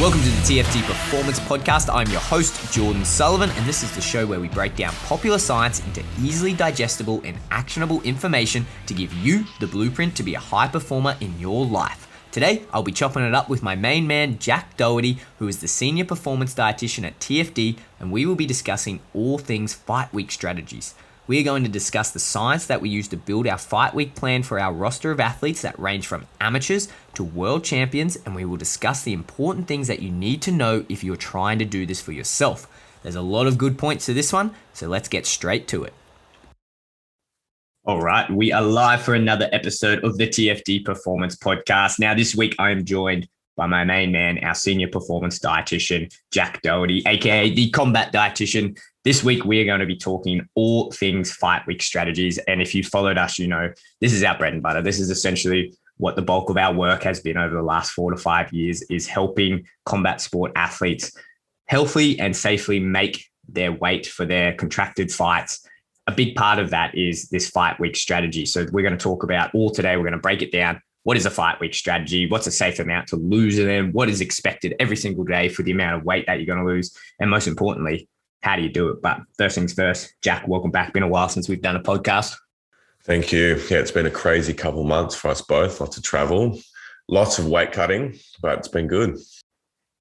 Welcome to the TFT Performance Podcast. I'm your host, Jordan Sullivan, and this is the show where we break down popular science into easily digestible and actionable information to give you the blueprint to be a high performer in your life. Today, I'll be chopping it up with my main man, Jack Doherty, who is the Senior Performance Dietitian at TFD, and we will be discussing all things fight week strategies. We are going to discuss the science that we use to build our fight week plan for our roster of athletes that range from amateurs to world champions, and we will discuss the important things that you need to know if you're trying to do this for yourself. There's a lot of good points to this one, so let's get straight to it. All right, we are live for another episode of the TFD Performance Podcast. Now, this week I am joined by my main man, our Senior Performance Dietitian, Jack Doherty, aka the Combat Dietitian. This week, we are going to be talking all things fight week strategies. And if you followed us, you know, this is our bread and butter. This is essentially what the bulk of our work has been over the last 4 to 5 years, is helping combat sport athletes healthily and safely make their weight for their contracted fights. A big part of that is this fight week strategy. So we're going to talk about all today. We're going to break it down. What is a fight week strategy? What's a safe amount to lose in them? What is expected every single day for the amount of weight that you're going to lose? And most importantly, how do you do it? But first things first, Jack, welcome back. Been a while since we've done a podcast. Thank you. Yeah, it's been a crazy couple of months for us both. Lots of travel, lots of weight cutting, but it's been good.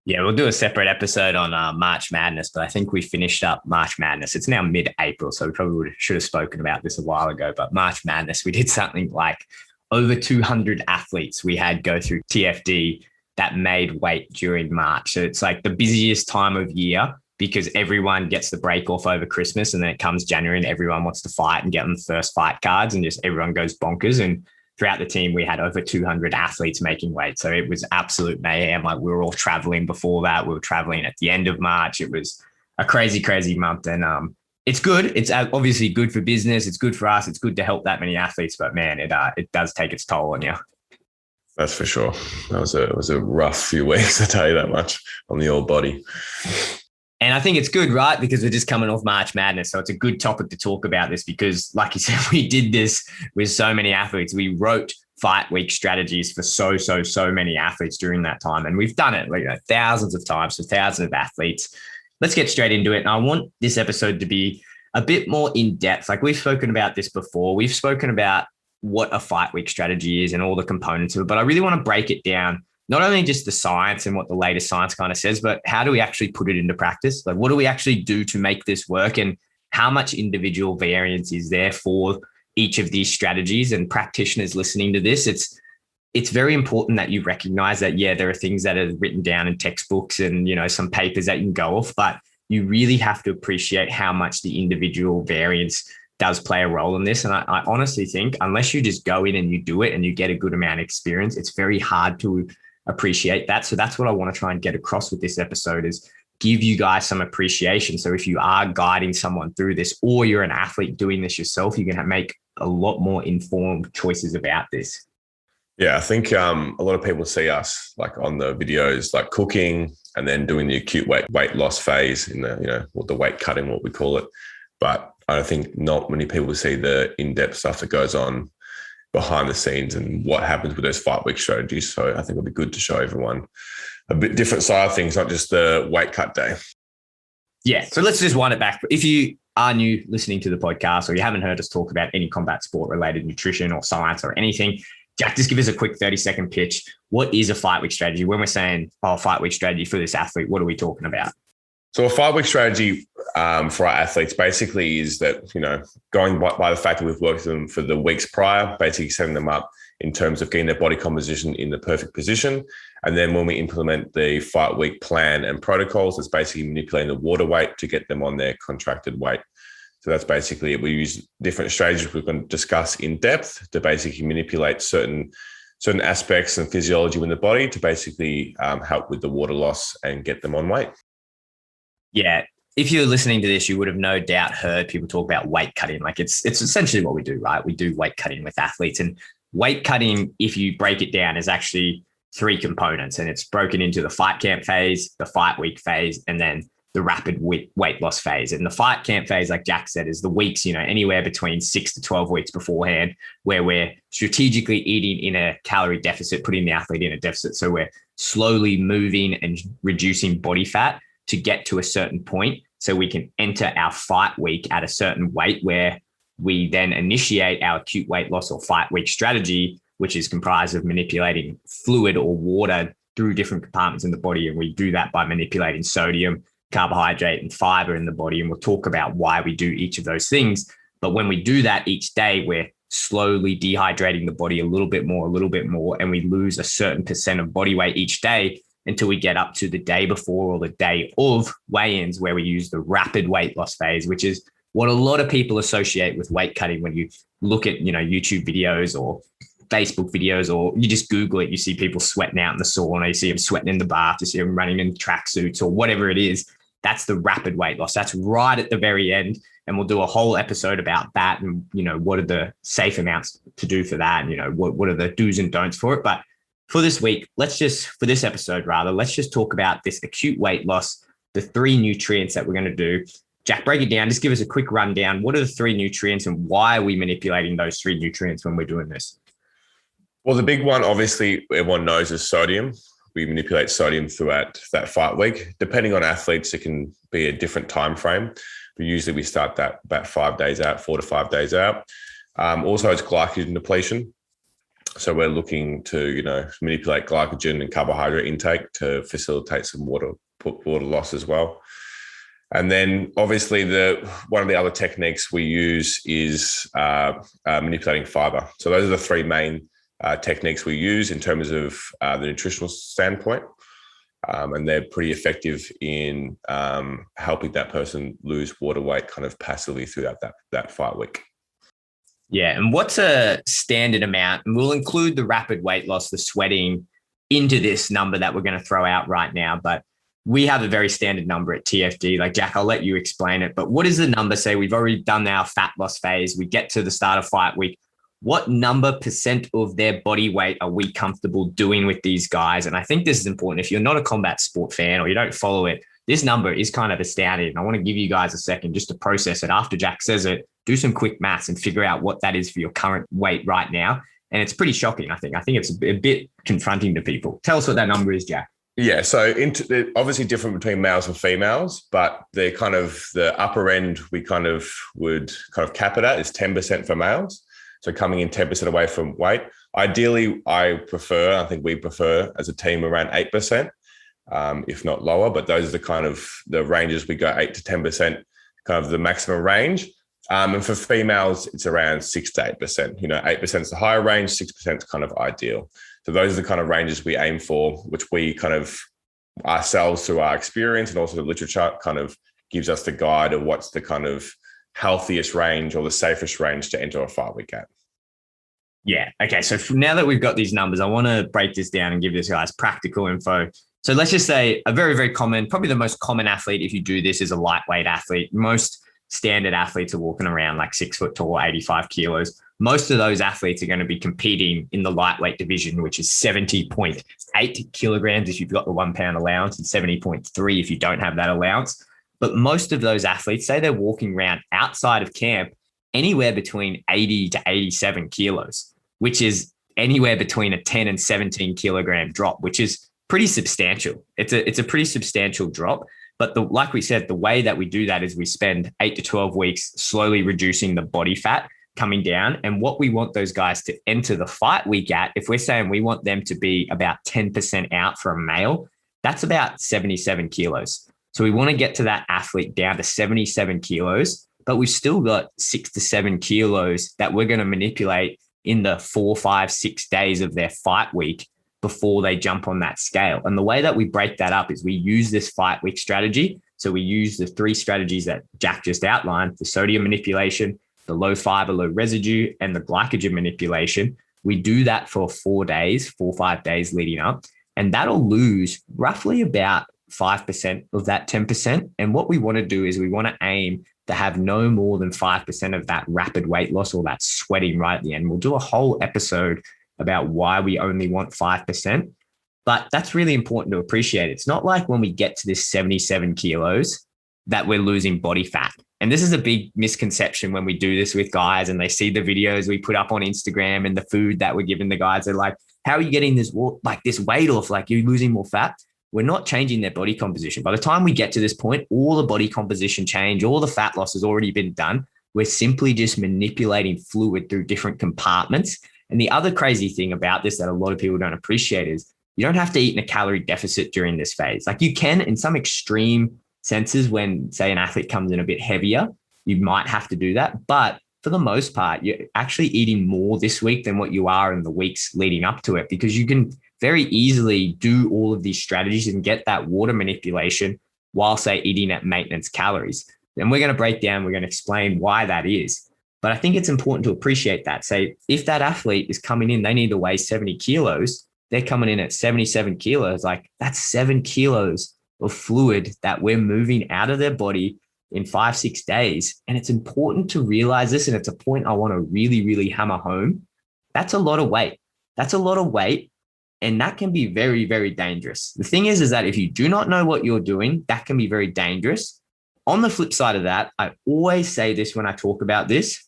Yeah, we'll do a separate episode on March Madness, but I think we finished up March Madness. It's now mid-April, so we probably should have spoken about this a while ago. But March Madness, we did something like over 200 athletes we had go through TFD that made weight during March. So it's like the busiest time of year, because everyone gets the break off over Christmas, and then it comes January and everyone wants to fight and get on the first fight cards, and just everyone goes bonkers. And throughout the team, we had over 200 athletes making weight. So it was absolute mayhem. Like, we were all traveling before that. We were traveling at the end of March. It was a crazy, crazy month. And it's good. It's obviously good for business. It's good for us. It's good to help that many athletes, but man, it does take its toll on you. That's for sure. It was a rough few weeks, I tell you that much, on the old body. And I think it's good, right? Because we're just coming off March Madness. So it's a good topic to talk about this, because like you said, we did this with so many athletes. We wrote fight week strategies for so many athletes during that time. And we've done it thousands of times for thousands of athletes. Let's get straight into it. And I want this episode to be a bit more in depth. Like, we've spoken about this before. We've spoken about what a fight week strategy is and all the components of it. But I really want to break it down, not only just the science and what the latest science kind of says, but how do we actually put it into practice? Like, what do we actually do to make this work, and how much individual variance is there for each of these strategies? And practitioners listening to this, it's very important that you recognize that, yeah, there are things that are written down in textbooks and, you know, some papers that you can go off, but you really have to appreciate how much the individual variance does play a role in this. And I honestly think, unless you just go in and you do it and you get a good amount of experience, it's very hard to appreciate that. So that's what I want to try and get across with this episode, is give you guys some appreciation. So if you are guiding someone through this, or you're an athlete doing this yourself, you're going to make a lot more informed choices about this. Yeah, I think a lot of people see us like on the videos, like cooking and then doing the acute weight loss phase in the, you know, the weight cutting, what we call it. But I think not many people see the in-depth stuff that goes on behind the scenes and what happens with those fight week strategies. So I think it'll be good to show everyone a bit different side of things, not just the weight cut day. Yeah. So let's just wind it back. If you are new listening to the podcast, or you haven't heard us talk about any combat sport related nutrition or science or anything, Jack, just give us a quick 30-second pitch. What is a fight week strategy? When we're saying, fight week strategy for this athlete, what are we talking about? So a fight week strategy for our athletes basically is that, you know, going by the fact that we've worked with them for the weeks prior, basically setting them up in terms of getting their body composition in the perfect position. And then when we implement the fight week plan and protocols, it's basically manipulating the water weight to get them on their contracted weight. So that's basically it. We use different strategies we're going to discuss in depth to basically manipulate certain aspects and physiology within the body to basically help with the water loss and get them on weight. Yeah. If you're listening to this, you would have no doubt heard people talk about weight cutting. Like, it's essentially what we do, right? We do weight cutting with athletes, and weight cutting, if you break it down, is actually 3 components, and it's broken into the fight camp phase, the fight week phase, and then the rapid weight loss phase. And the fight camp phase, like Jack said, is the weeks, anywhere between 6 to 12 weeks beforehand, where we're strategically eating in a calorie deficit, putting the athlete in a deficit. So we're slowly moving and reducing body fat to get to a certain point so we can enter our fight week at a certain weight, where we then initiate our acute weight loss or fight week strategy, which is comprised of manipulating fluid or water through different compartments in the body. And we do that by manipulating sodium, carbohydrate, and fiber in the body. And we'll talk about why we do each of those things. But when we do that each day, we're slowly dehydrating the body a little bit more, and we lose a certain percent of body weight each day until we get up to the day before or the day of weigh-ins, where we use the rapid weight loss phase, which is what a lot of people associate with weight cutting. When you look at, YouTube videos or Facebook videos, or you just Google it, you see people sweating out in the sauna, you see them sweating in the bath, you see them running in tracksuits or whatever it is. That's the rapid weight loss. That's right at the very end. And we'll do a whole episode about that and, what are the safe amounts to do for that? And, what are the do's and don'ts for it? But for this week, let's just talk about this acute weight loss, the 3 nutrients that we're going to do. Jack, break it down. Just give us a quick rundown. What are the 3 nutrients and why are we manipulating those 3 nutrients when we're doing this? Well, the big one, obviously, everyone knows is sodium. We manipulate sodium throughout that fight week. Depending on athletes, it can be a different time frame. But usually we start that about 5 days out, 4 to 5 days out. Also, it's glycogen depletion. So we're looking to, manipulate glycogen and carbohydrate intake to facilitate some water loss as well. And then obviously one of the other techniques we use is manipulating fiber. So those are the 3 main techniques we use in terms of the nutritional standpoint. And they're pretty effective in helping that person lose water weight kind of passively throughout that fight week. Yeah. And what's a standard amount? And we'll include the rapid weight loss, the sweating into this number that we're going to throw out right now. But we have a very standard number at TFD. Like, Jack, I'll let you explain it. But what is the number? Say we've already done our fat loss phase. We get to the start of fight week. What number % of their body weight are we comfortable doing with these guys? And I think this is important. If you're not a combat sport fan or you don't follow it, this number is kind of astounding. And I want to give you guys a second just to process it. After Jack says it, do some quick maths and figure out what that is for your current weight right now. And it's pretty shocking, I think. I think it's a bit confronting to people. Tell us what that number is, Jack. Yeah, so they're obviously different between males and females, but they're kind of the upper end we kind of would kind of cap it at is 10% for males. So coming in 10% away from weight. Ideally, I think we prefer as a team around 8%, if not lower, but those are the kind of the ranges we go 8 to 10%, kind of the maximum range. And for females, it's around 6 to 8%. 8% is the higher range, 6% is kind of ideal. So those are the kind of ranges we aim for, which we kind of ourselves through our experience and also the literature kind of gives us the guide of what's the kind of healthiest range or the safest range to enter a fight week at. Yeah. Okay. So now that we've got these numbers, I want to break this down and give this guys practical info. So let's just say a very, very common, probably the most common athlete, if you do this, is a lightweight athlete. Most standard athletes are walking around like 6 foot tall, 85 kilos. Most of those athletes are going to be competing in the lightweight division, which is 70.8 kilograms if you've got the 1 pound allowance and 70.3 if you don't have that allowance. But most of those athletes, say they're walking around outside of camp, anywhere between 80 to 87 kilos, which is anywhere between a 10 and 17 kilogram drop, which is pretty substantial. It's a pretty substantial drop. But like we said, the way that we do that is we spend 8 to 12 weeks slowly reducing the body fat coming down. And what we want those guys to enter the fight week at, if we're saying we want them to be about 10% out for a male, that's about 77 kilos. So we want to get to that athlete down to 77 kilos, but we've still got 6 to 7 kilos that we're going to manipulate in the 4, 5, 6 days of their fight week before they jump on that scale. And the way that we break that up is we use this fight week strategy. So we use the 3 strategies that Jack just outlined, the sodium manipulation, the low fiber, low residue, and the glycogen manipulation. We do that for 4 days, 4 or 5 days leading up, and that'll lose roughly about 5% of that 10%. And what we want to do is we want to aim to have no more than 5% of that rapid weight loss or that sweating right at the end. We'll do a whole episode about why we only want 5%. But that's really important to appreciate. It's not like when we get to this 77 kilos, that we're losing body fat. And this is a big misconception when we do this with guys and they see the videos we put up on Instagram and the food that we're giving the guys. They're like, how are you getting this weight off? Like, you're losing more fat. We're not changing their body composition. By the time we get to this point, all the body composition change, all the fat loss has already been done. We're simply just manipulating fluid through different compartments. And the other crazy thing about this that a lot of people don't appreciate is you don't have to eat in a calorie deficit during this phase. Like, you can in some extreme senses when, say, an athlete comes in a bit heavier, you might have to do that. But for the most part, you're actually eating more this week than what you are in the weeks leading up to it, because you can very easily do all of these strategies and get that water manipulation while, say, eating at maintenance calories. And we're going to break down, we're going to explain why that is. But I think it's important to appreciate that. Say, if that athlete is coming in, they need to weigh 70 kilos, they're coming in at 77 kilos, like that's 7 kilos of fluid that we're moving out of their body in 5-6 days. And it's important to realize this. And it's a point I want to really, really hammer home. That's a lot of weight. That's a lot of weight. And that can be very, very dangerous. The thing is that if you do not know what you're doing, that can be very dangerous. On the flip side of that, I always say this when I talk about this,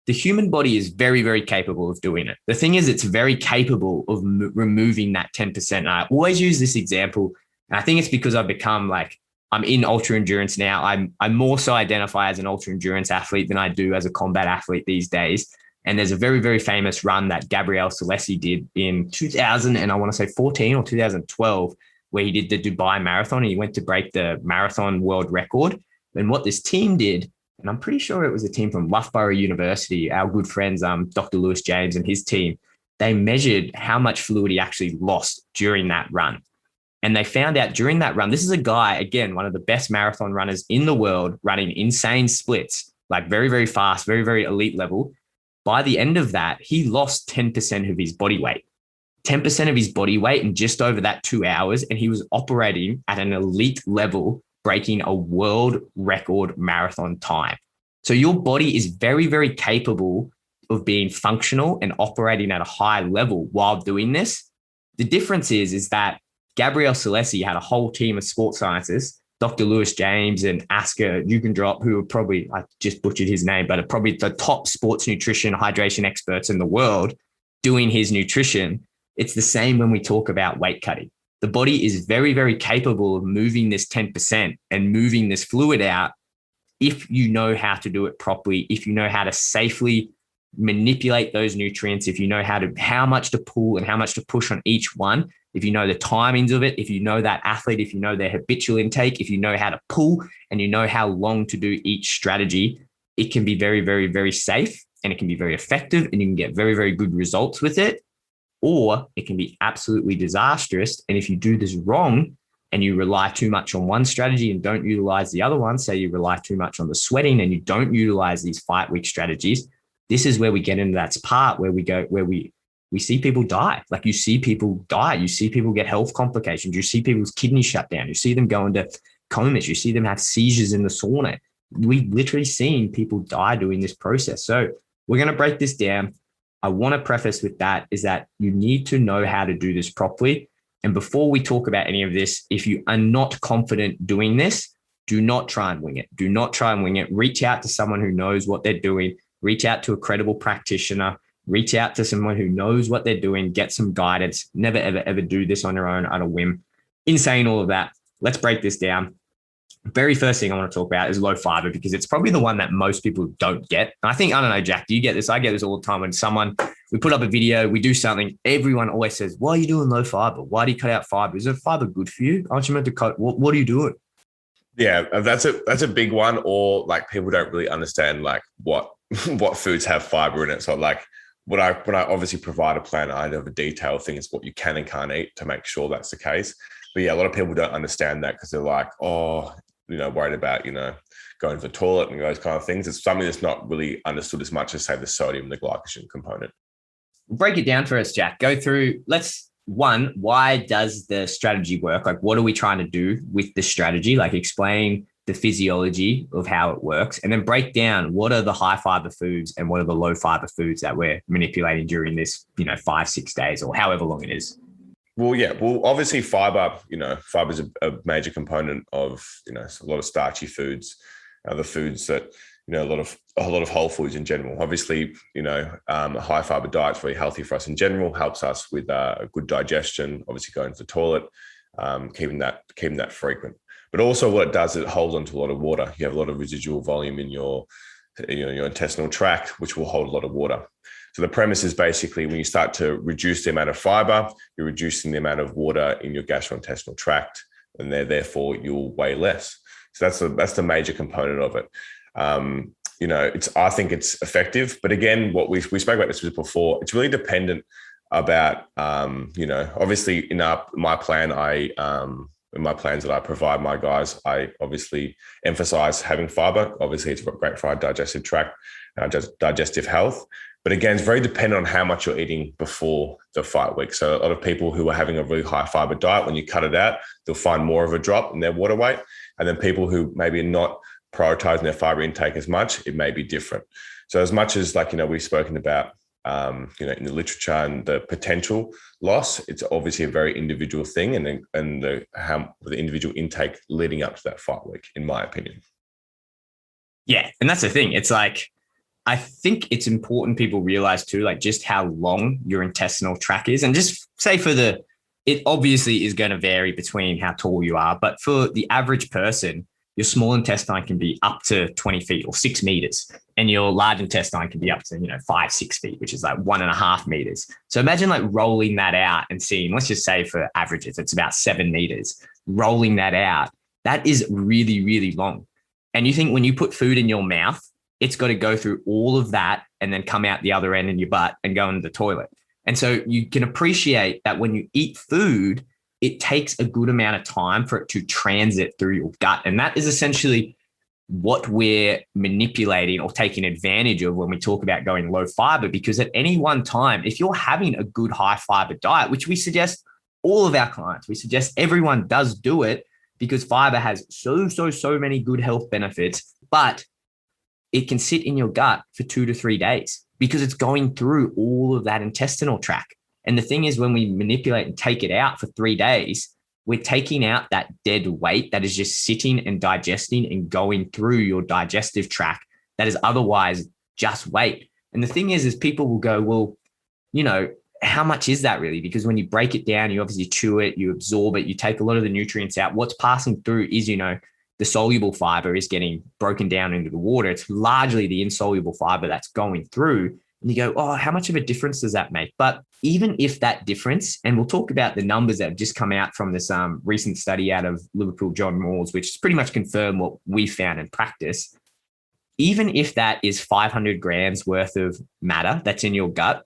the human body is very, very capable of doing it. The thing is, it's very capable of removing that 10%. And I always use this example. And I think it's because I've become like, I'm in ultra endurance now. I more so identify as an ultra endurance athlete than I do as a combat athlete these days. And there's a very, very famous run that Gabriel Salesi did in 2000, and I want to say 14 or 2012, where he did the Dubai Marathon, and he went to break the marathon world record. And what this team did, and I'm pretty sure it was a team from Loughborough University, our good friends, Dr. Lewis James and his team, they measured how much fluid he actually lost during that run. And they found out during that run, this is a guy, again, one of the best marathon runners in the world, running insane splits, like very, very fast, very, very elite level. By the end of that, he lost 10% of his body weight, 10% of his body weight in just over that 2 hours. And he was operating at an elite level, breaking a world record marathon time. So your body is very, very capable of being functional and operating at a high level while doing this. The difference is that Gabriel Salesi had a whole team of sports scientists, Dr. Lewis James and Asker Jugendrop, who are probably, I just butchered his name, but are probably the top sports nutrition, hydration experts in the world doing his nutrition. It's the same when we talk about weight cutting. The body is very, very capable of moving this 10% and moving this fluid out if you know how to do it properly, if you know how to safely manipulate those nutrients, if you know how much to pull and how much to push on each one, if you know the timings of it, if you know that athlete, if you know their habitual intake, if you know how to pull and you know how long to do each strategy, it can be very, very, very safe and it can be very effective and you can get very, very good results with it. Or it can be absolutely disastrous. And if you do this wrong and you rely too much on one strategy and don't utilize the other one, say you rely too much on the sweating and you don't utilize these fight week strategies, this is where we get into that part where we see people die. Like, you see people die. You see people get health complications. You see people's kidneys shut down. You see them go into comas. You see them have seizures in the sauna. We've literally seen people die doing this process. So we're going to break this down. I want to preface with that is that you need to know how to do this properly. And before we talk about any of this, if you are not confident doing this, do not try and wing it. Do not try and wing it. Reach out to someone who knows what they're doing. Reach out to a credible practitioner. Reach out to someone who knows what they're doing. Get some guidance. Never, ever, ever do this on your own on a whim. In saying all of that, let's break this down. Very first thing I want to talk about is low fiber, because it's probably the one that most people don't get. I don't know, Jack, do you get this? I get this all the time when we put up a video, we do something, everyone always says, why are you doing low fiber? Why do you cut out fiber? Is it fiber good for you? Aren't you meant to cut? What are you doing? Yeah, that's a big one. Or like, people don't really understand like what foods have fiber in it. So like, when I obviously provide a plan, I have a detailed thing is what you can and can't eat to make sure that's the case. But yeah, a lot of people don't understand that because they're like, worried about, going to the toilet and those kind of things. It's something that's not really understood as much as, say, the sodium and the glycogen component. Break it down for us, Jack. Go through, why does the strategy work? Like, what are we trying to do with the strategy? Like, explain the physiology of how it works, and then break down what are the high fiber foods and what are the low fiber foods that we're manipulating during this, 5-6 days or however long it is. Well, yeah. Well, obviously fiber, fiber is a major component of, a lot of starchy foods, other foods that, a lot of whole foods in general. Obviously, a high fiber diet is very healthy for us in general, helps us with a good digestion, obviously going to the toilet, keeping that frequent. But also what it does is it holds onto a lot of water. You have a lot of residual volume in your intestinal tract, which will hold a lot of water. So the premise is basically when you start to reduce the amount of fiber, you're reducing the amount of water in your gastrointestinal tract, and therefore you'll weigh less. So that's the major component of it. I think it's effective, but again, what we spoke about this before, it's really dependent about, obviously in my plan, in my plans that I provide my guys, I obviously emphasize having fiber. Obviously, it's great for our digestive tract, digestive health. But again, it's very dependent on how much you're eating before the fight week. So a lot of people who are having a really high fiber diet, when you cut it out, they'll find more of a drop in their water weight. And then people who maybe are not prioritizing their fiber intake as much, it may be different. So as much as we've spoken about, in the literature and the potential loss, it's obviously a very individual thing, and the individual intake leading up to that fight week, in my opinion. Yeah, and that's the thing. It's I think it's important people realize too, just how long your intestinal tract is, and just say it obviously is going to vary between how tall you are, but for the average person, your small intestine can be up to 20 feet or 6 meters. And your large intestine can be up to, 5, 6 feet, which is 1.5 meters. So imagine rolling that out and seeing, let's just say for averages, it's about 7 meters. Rolling that out, that is really, really long. And you think when you put food in your mouth, it's got to go through all of that and then come out the other end in your butt and go into the toilet. And so you can appreciate that when you eat food, it takes a good amount of time for it to transit through your gut. And that is essentially what we're manipulating or taking advantage of when we talk about going low fiber, because at any one time, if you're having a good high fiber diet, which we suggest all of our clients, we suggest everyone does do it because fiber has so many good health benefits, but it can sit in your gut for 2 to 3 days because it's going through all of that intestinal tract. And the thing is, when we manipulate and take it out for 3 days, we're taking out that dead weight that is just sitting and digesting and going through your digestive tract that is otherwise just weight. And the thing is people will go, well, how much is that really? Because when you break it down, you obviously chew it, you absorb it, you take a lot of the nutrients out. What's passing through is, the soluble fiber is getting broken down into the water. It's largely the insoluble fiber that's going through. And you go, oh, how much of a difference does that make? But even if that difference, and we'll talk about the numbers that have just come out from this recent study out of Liverpool John Moores, which has pretty much confirmed what we found in practice. Even if that is 500 grams worth of matter that's in your gut,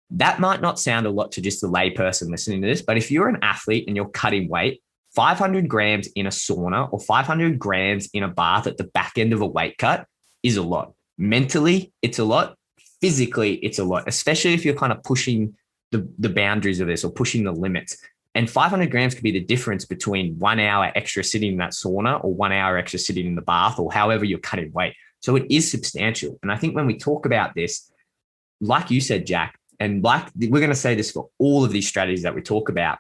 that might not sound a lot to just the layperson listening to this. But if you're an athlete and you're cutting weight, 500 grams in a sauna or 500 grams in a bath at the back end of a weight cut is a lot. Mentally, it's a lot. Physically, it's a lot, especially if you're kind of pushing the boundaries of this or pushing the limits. And 500 grams could be the difference between 1 hour extra sitting in that sauna or 1 hour extra sitting in the bath or however you're cutting weight. So it is substantial. And I think when we talk about this, like you said, Jack, and we're going to say this for all of these strategies that we talk about,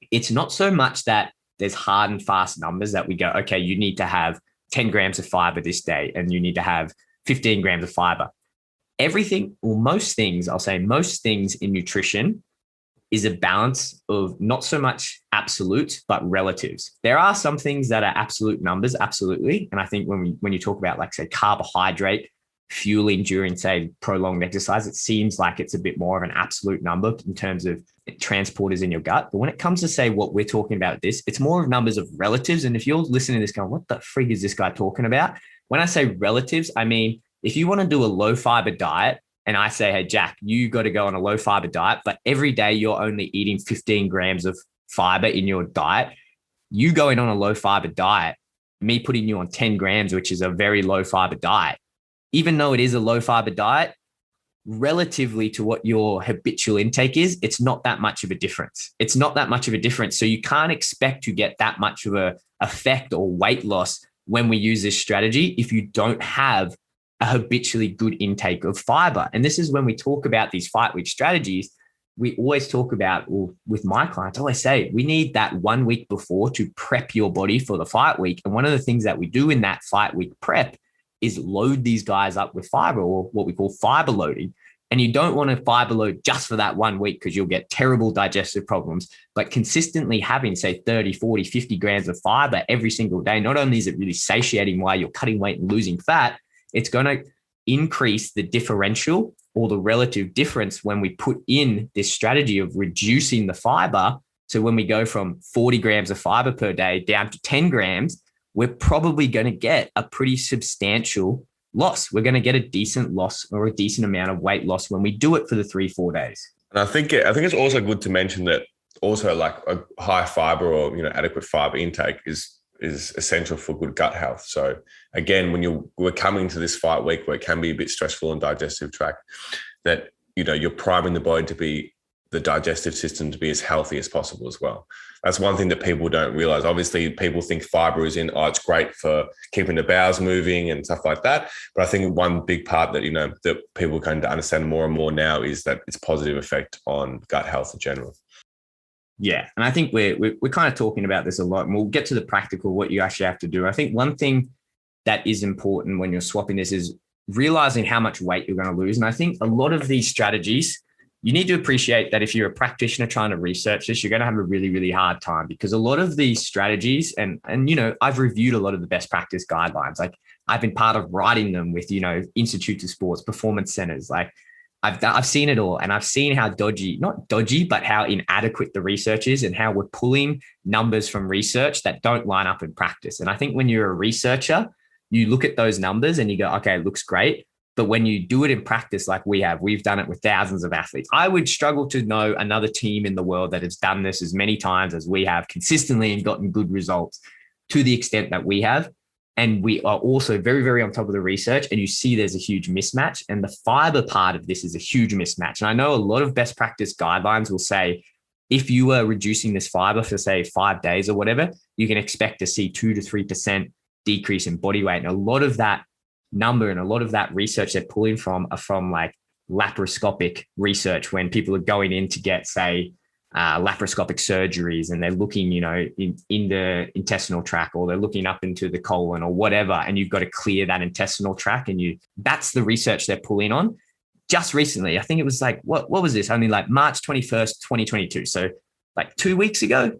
it's not so much that there's hard and fast numbers that we go, okay, you need to have 10 grams of fiber this day and you need to have 15 grams of fiber. Everything, or most things, I'll say most things in nutrition is a balance of not so much absolutes, but relatives. There are some things that are absolute numbers, absolutely. And I think when you talk about, say, carbohydrate fueling during, say, prolonged exercise, it seems like it's a bit more of an absolute number in terms of transporters in your gut. But when it comes to, say, what we're talking about this, it's more of numbers of relatives. And if you're listening to this going, what the frig is this guy talking about? When I say relatives, I mean, if you want to do a low fiber diet and I say, hey, Jack, you got to go on a low fiber diet, but every day you're only eating 15 grams of fiber in your diet, you going on a low fiber diet, me putting you on 10 grams, which is a very low fiber diet, even though it is a low fiber diet, relatively to what your habitual intake is, it's not that much of a difference. It's not that much of a difference. So you can't expect to get that much of a effect or weight loss when we use this strategy if you don't have a habitually good intake of fiber. And this is when we talk about these fight week strategies. we always talk about, or with my clients, I always say, we need that 1 week before to prep your body for the fight week. And one of the things that we do in that fight week prep is load these guys up with fiber, or what we call fiber loading. And you don't want to fiber load just for that 1 week because you'll get terrible digestive problems. But consistently having, say, 30, 40, 50 grams of fiber every single day, not only is it really satiating while you're cutting weight and losing fat, it's going to increase the differential or the relative difference when we put in this strategy of reducing the fiber. So when we go from 40 grams of fiber per day down to 10 grams, we're probably going to get a pretty substantial loss. We're going to get a decent loss or a decent amount of weight loss when we do it for the 3-4 days. And I think it's also good to mention that also like a high fiber or adequate fiber intake is essential for good gut health. So again, when we're coming to this fight week where it can be a bit stressful in digestive tract, that you're priming the digestive system to be as healthy as possible as well. That's one thing that people don't realize. Obviously, people think fiber is it's great for keeping the bowels moving and stuff like that. But I think one big part that, that people kind of understand more and more now is that it's positive effect on gut health in general. Yeah. And I think we're kind of talking about this a lot, and we'll get to the practical, what you actually have to do. I think one thing that is important when you're swapping this is realizing how much weight you're going to lose. And I think a lot of these strategies, you need to appreciate that if you're a practitioner trying to research this, you're going to have a really, really hard time, because a lot of these strategies, and I've reviewed a lot of the best practice guidelines. Like I've been part of writing them with, Institute of Sports, performance centers. Like I've seen it all, and I've seen how not dodgy, but how inadequate the research is, and how we're pulling numbers from research that don't line up in practice. And I think when you're a researcher, you look at those numbers and you go, okay, it looks great. But when you do it in practice, like we've done it with thousands of athletes. I would struggle to know another team in the world that has done this as many times as we have consistently and gotten good results to the extent that we have. And we are also very, very on top of the research, and you see there's a huge mismatch. And the fiber part of this is a huge mismatch. And I know a lot of best practice guidelines will say, if you are reducing this fiber for, say, 5 days or whatever, you can expect to see 2 to 3% decrease in body weight. And a lot of that number and a lot of that research they're pulling from are from like laparoscopic research, when people are going in to get, say, laparoscopic surgeries, and they're looking, in the intestinal tract, or they're looking up into the colon or whatever, and you've got to clear that intestinal tract, and that's the research they're pulling on. Just recently, I think it was like, what was this? Only like March 21st, 2022. So like 2 weeks ago,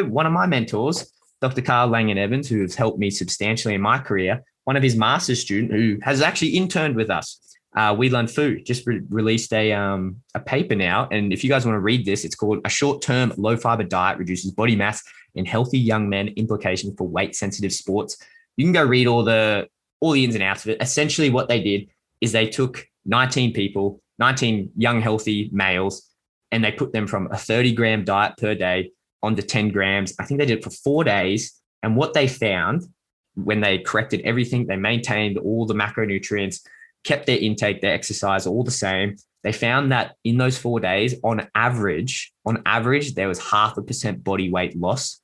one of my mentors, Dr. Carl Langan-Evans, who has helped me substantially in my career, one of his master's student who has actually interned with us, Whelan Fu, just released a paper now. And if you guys want to read this, it's called "A Short-Term Low-Fiber Diet Reduces Body Mass in Healthy Young Men, Implications for Weight-Sensitive Sports." You can go read all the ins and outs of it. Essentially what they did is they took 19 young, healthy males, and they put them from a 30-gram diet per day onto 10 grams. I think they did it for 4 days. And what they found, when they corrected everything, they maintained all the macronutrients, kept their intake, their exercise all the same. They found that in those 4 days, on average, there was 0.5% body weight loss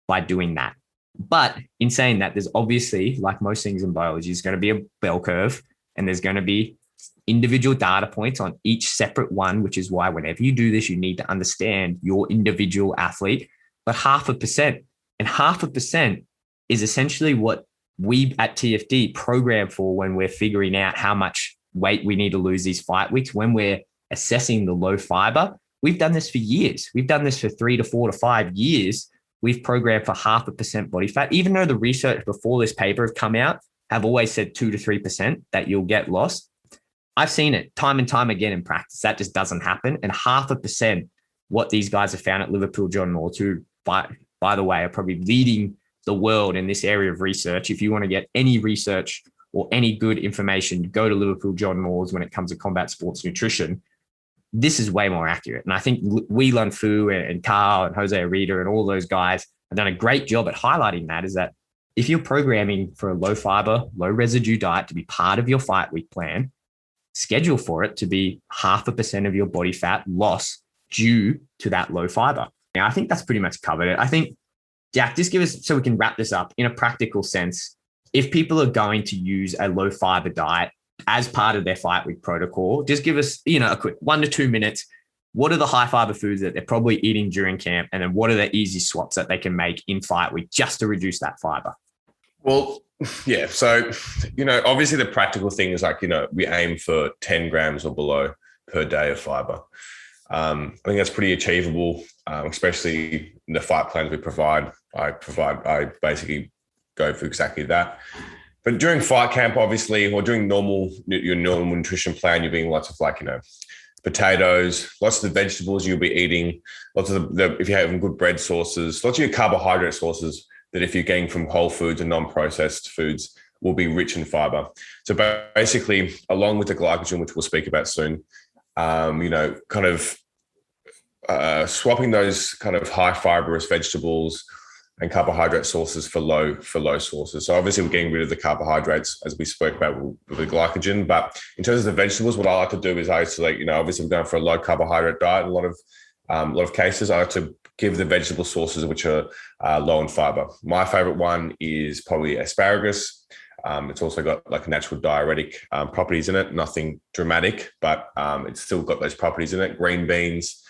by doing that. But in saying that, there's obviously, like most things in biology, there's going to be a bell curve, and there's going to be individual data points on each separate one, which is why whenever you do this, you need to understand your individual athlete. But 0.5%, and 0.5% is essentially what we at TFD program for when we're figuring out how much weight we need to lose these fight weeks. When we're assessing the low fiber, we've done this for years. We've done this for 3 to 4 to 5 years. We've programmed for 0.5% body fat, even though the research before this paper have come out have always said 2 to 3% that you'll get lost. I've seen it time and time again in practice. That just doesn't happen. And 0.5%, what these guys have found at Liverpool John Moores, who, by the way, are probably leading the world in this area of research. If you want to get any research or any good information, go to Liverpool John Moores when it comes to combat sports nutrition. This is way more accurate. And I think Whelan Fu and Carl and Jose Arita and all those guys have done a great job at highlighting that, is that if you're programming for a low fiber, low residue diet to be part of your fight week plan, schedule for it to be 0.5% of your body fat loss due to that low fiber. Now, I think that's pretty much covered it. I think, Jack, just give us, so we can wrap this up in a practical sense, if people are going to use a low fiber diet as part of their fight week protocol, just give us, a quick 1 to 2 minutes. what are the high fiber foods that they're probably eating during camp? And then what are the easy swaps that they can make in fight week just to reduce that fiber? Well, yeah. So, obviously the practical thing is like, we aim for 10 grams or below per day of fiber. I think that's pretty achievable, especially in the fight plans we provide. I basically go for exactly that. But during fight camp, obviously, or during your normal nutrition plan, you're being lots of potatoes, lots of the vegetables you'll be eating, lots of if you're having good bread sources, lots of your carbohydrate sources that if you're getting from whole foods and non-processed foods will be rich in fiber. So basically, along with the glycogen, which we'll speak about soon, swapping those kind of high fibrous vegetables and carbohydrate sources for low sources. So obviously we're getting rid of the carbohydrates as we spoke about with the glycogen. But in terms of the vegetables, what I like to do is I isolate, obviously we're going for a low carbohydrate diet. In a lot of cases, I like to give the vegetable sources which are low in fiber. My favorite one is probably asparagus. It's also got like natural diuretic properties in it, nothing dramatic, but it's still got those properties in it. Green beans,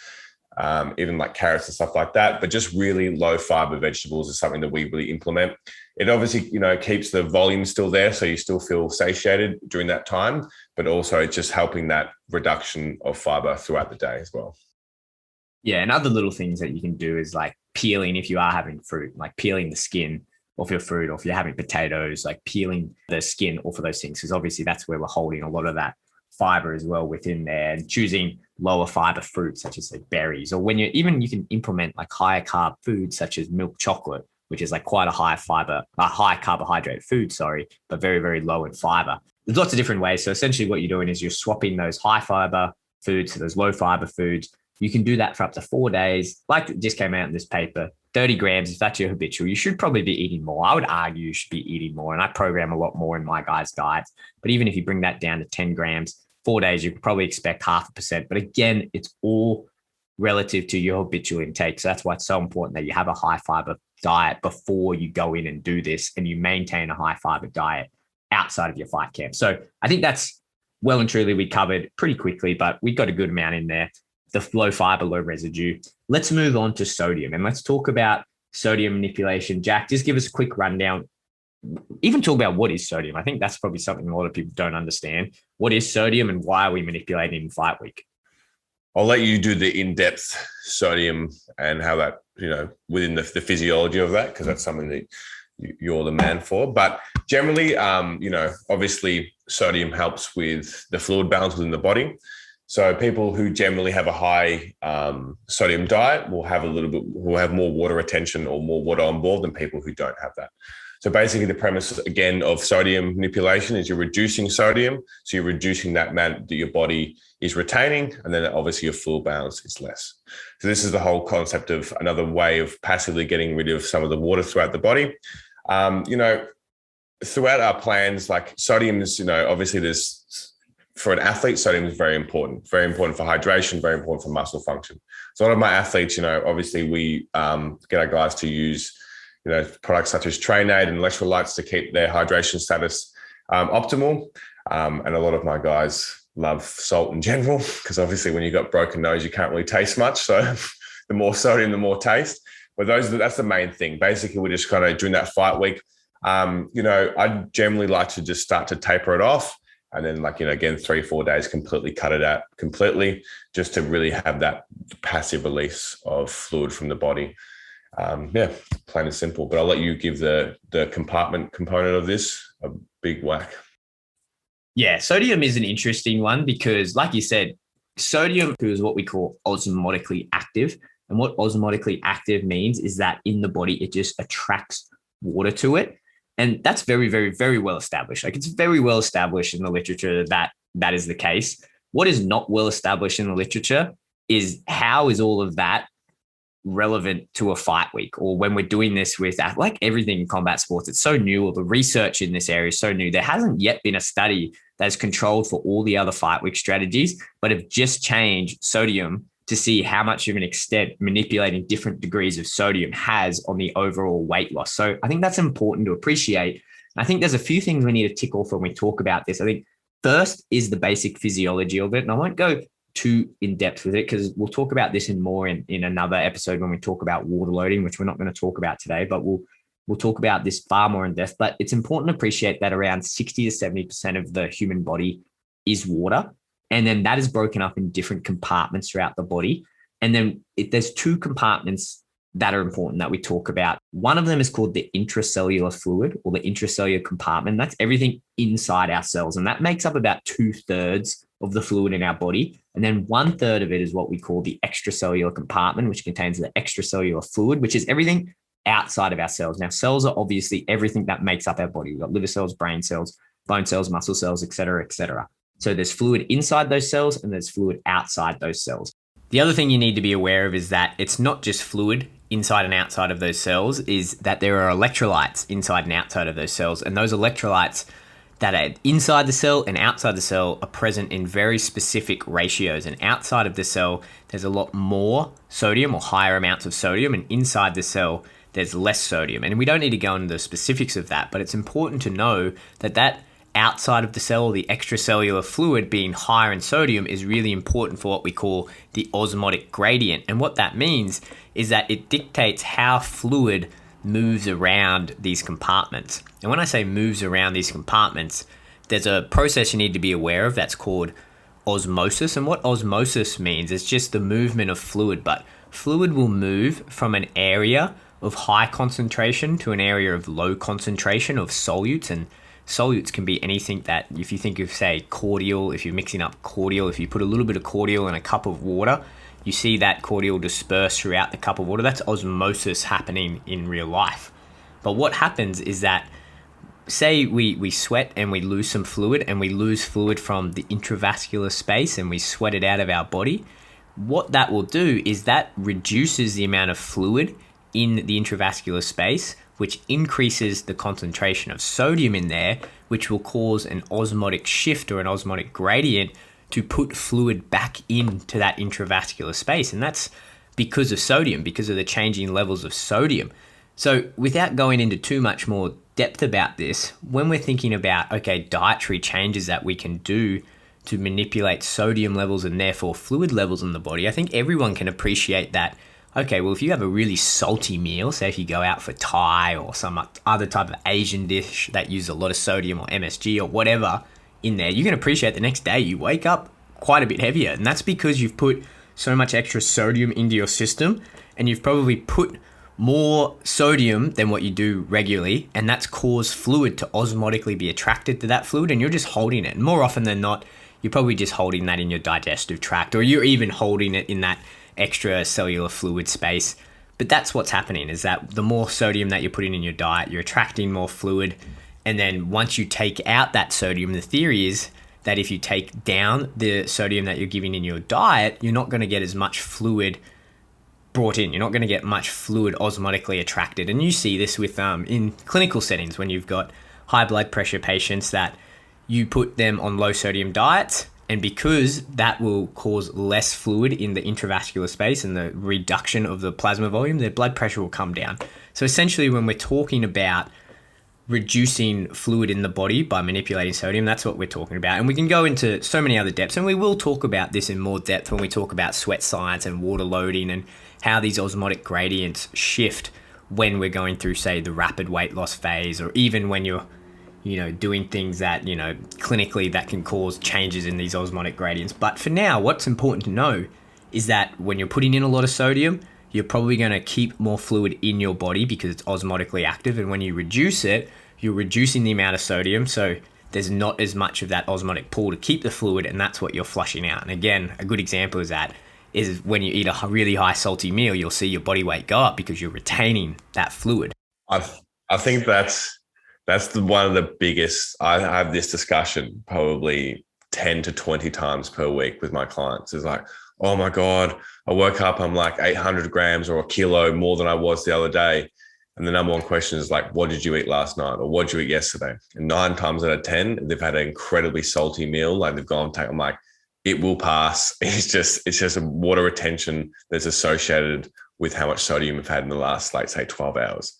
even like carrots and stuff like that, but just really low fiber vegetables is something that we really implement. It obviously, keeps the volume still there, so you still feel satiated during that time, but also it's just helping that reduction of fiber throughout the day as well. Yeah, and other little things that you can do is like peeling if you are having fruit, like peeling the skin off your fruit, or if you're having potatoes, like peeling the skin off of those things, because obviously that's where we're holding a lot of that fiber as well within there, and choosing lower fiber fruits such as like berries, or you can implement like higher carb foods such as milk chocolate, which is like quite a high carbohydrate food, but very, very low in fiber. There's lots of different ways. So essentially what you're doing is you're swapping those high fiber foods to those low fiber foods. You can do that for up to 4 days. Like it just came out in this paper, 30 grams, if that's your habitual, you should probably be eating more. I would argue you should be eating more. And I program a lot more in my guys' diets. But even if you bring that down to 10 grams, 4 days, you could probably expect 0.5%. But again, it's all relative to your habitual intake. So that's why it's so important that you have a high fiber diet before you go in and do this, and you maintain a high fiber diet outside of your fight camp. So I think that's well and truly we covered pretty quickly, but we got a good amount in there. The low fiber, low residue. Let's move on to sodium, and let's talk about sodium manipulation. Jack, just give us a quick rundown. Even talk about what is sodium. I think that's probably something a lot of people don't understand. What is sodium and why are we manipulating in fight week? I'll let you do the in-depth sodium and how that, within the physiology of that, because that's something that you're the man for. But generally, obviously sodium helps with the fluid balance within the body. So people who generally have a high sodium diet will have more water retention or more water on board than people who don't have that. So basically the premise, again, of sodium manipulation is you're reducing sodium. So you're reducing that amount that your body is retaining. And then obviously your fluid balance is less. So this is the whole concept of another way of passively getting rid of some of the water throughout the body. Throughout our plans, like sodium is, obviously for an athlete, sodium is very important for hydration, very important for muscle function. So a lot of my athletes, obviously we get our guys to use, products such as Trainade and electrolytes to keep their hydration status optimal. And a lot of my guys love salt in general, because obviously when you've got broken nose, you can't really taste much. So the more sodium, the more taste. But that's the main thing. Basically, we're just kind of during that fight week. I generally like to just start to taper it off. And then again, 3-4 days, completely cut it out completely, just to really have that passive release of fluid from the body. Plain and simple. But I'll let you give the compartment component of this a big whack. Yeah, sodium is an interesting one because, like you said, sodium is what we call osmotically active. And what osmotically active means is that in the body, it just attracts water to it. And that's very, very, very well established. Like it's very well established in the literature that that is the case. What is not well established in the literature is how is all of that relevant to a fight week, or when we're doing this with like everything in combat sports. It's so new, or the research in this area is so new. There hasn't yet been a study that's controlled for all the other fight week strategies, but have just changed sodium to see how much of an extent manipulating different degrees of sodium has on the overall weight loss. So I think that's important to appreciate. I think there's a few things we need to tick off when we talk about this. I think first is the basic physiology of it. And I won't go too in depth with it because we'll talk about this in another episode when we talk about water loading, which we're not going to talk about today, but we'll talk about this far more in depth. But it's important to appreciate that around 60 to 70% of the human body is water. And then that is broken up in different compartments throughout the body. And then there's two compartments that are important that we talk about. One of them is called the intracellular fluid or the intracellular compartment. That's everything inside our cells. And that makes up about 2/3 of the fluid in our body. And then 1/3 of it is what we call the extracellular compartment, which contains the extracellular fluid, which is everything outside of our cells. Now, cells are obviously everything that makes up our body. We've got liver cells, brain cells, bone cells, muscle cells, et cetera, et cetera. So there's fluid inside those cells and there's fluid outside those cells. The other thing you need to be aware of is that it's not just fluid inside and outside of those cells, is that there are electrolytes inside and outside of those cells. And those electrolytes that are inside the cell and outside the cell are present in very specific ratios. And outside of the cell, there's a lot more sodium or higher amounts of sodium. And inside the cell, there's less sodium. And we don't need to go into the specifics of that, but it's important to know that outside of the cell, the extracellular fluid being higher in sodium is really important for what we call the osmotic gradient. And what that means is that it dictates how fluid moves around these compartments. And when I say moves around these compartments, there's a process you need to be aware of that's called osmosis. And what osmosis means is just the movement of fluid, but fluid will move from an area of high concentration to an area of low concentration of solutes. And solutes can be anything that, if you think of, say, cordial, if you're mixing up cordial, if you put a little bit of cordial in a cup of water, you see that cordial disperse throughout the cup of water. That's osmosis happening in real life. But what happens is that, say we sweat and we lose some fluid and we lose fluid from the intravascular space and we sweat it out of our body, what that will do is that reduces the amount of fluid in the intravascular space, which increases the concentration of sodium in there, which will cause an osmotic shift or an osmotic gradient to put fluid back into that intravascular space. And that's because of sodium, because of the changing levels of sodium. So without going into too much more depth about this, when we're thinking about, okay, dietary changes that we can do to manipulate sodium levels and therefore fluid levels in the body, I think everyone can appreciate that. Okay, well, if you have a really salty meal, say if you go out for Thai or some other type of Asian dish that uses a lot of sodium or MSG or whatever in there, you can appreciate the next day you wake up quite a bit heavier. And that's because you've put so much extra sodium into your system and you've probably put more sodium than what you do regularly. And that's caused fluid to osmotically be attracted to that fluid and you're just holding it. And more often than not, you're probably just holding that in your digestive tract or you're even holding it in that extracellular fluid space. But that's what's happening, is that the more sodium that you're putting in your diet, you're attracting more fluid. And then once you take out that sodium, the theory is that if you take down the sodium that you're giving in your diet, you're not going to get as much fluid brought in. You're not going to get much fluid osmotically attracted. And you see this with in clinical settings when you've got high blood pressure patients that you put them on low sodium diets. And because that will cause less fluid in the intravascular space and the reduction of the plasma volume, their blood pressure will come down. So essentially, when we're talking about reducing fluid in the body by manipulating sodium, that's what we're talking about. And we can go into so many other depths, and we will talk about this in more depth when we talk about sweat science and water loading and how these osmotic gradients shift when we're going through, say, the rapid weight loss phase, or even when you're doing things that, clinically that can cause changes in these osmotic gradients. But for now, what's important to know is that when you're putting in a lot of sodium, you're probably going to keep more fluid in your body because it's osmotically active. And when you reduce it, you're reducing the amount of sodium. So there's not as much of that osmotic pull to keep the fluid, and that's what you're flushing out. And again, a good example is when you eat a really high salty meal, you'll see your body weight go up because you're retaining that fluid. I think that's one of the biggest. I have this discussion probably 10 to 20 times per week with my clients. It's like, oh my God, I woke up, I'm like 800 grams or a kilo more than I was the other day. And the number one question is like, what did you eat last night? Or what did you eat yesterday? And 9 times out of 10, they've had an incredibly salty meal. Like they've gone, I'm like, it will pass. It's just a water retention that's associated with how much sodium you've had in the last, like, say, 12 hours.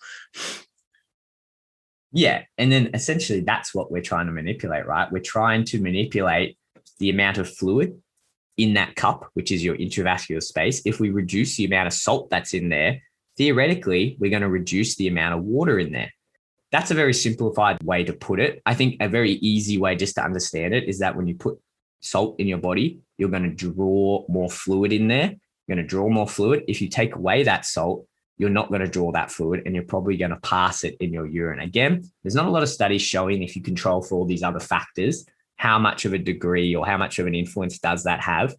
Yeah. And then essentially that's what we're trying to manipulate, right? We're trying to manipulate the amount of fluid in that cup, which is your intravascular space, if we reduce the amount of salt that's in there, theoretically, we're going to reduce the amount of water in there. That's a very simplified way to put it. I think a very easy way just to understand it is that when you put salt in your body, you're going to draw more fluid in there. You're going to draw more fluid. If you take away that salt, you're not going to draw that fluid and you're probably going to pass it in your urine. Again, there's not a lot of studies showing if you control for all these other factors, how much of a degree or how much of an influence does that have.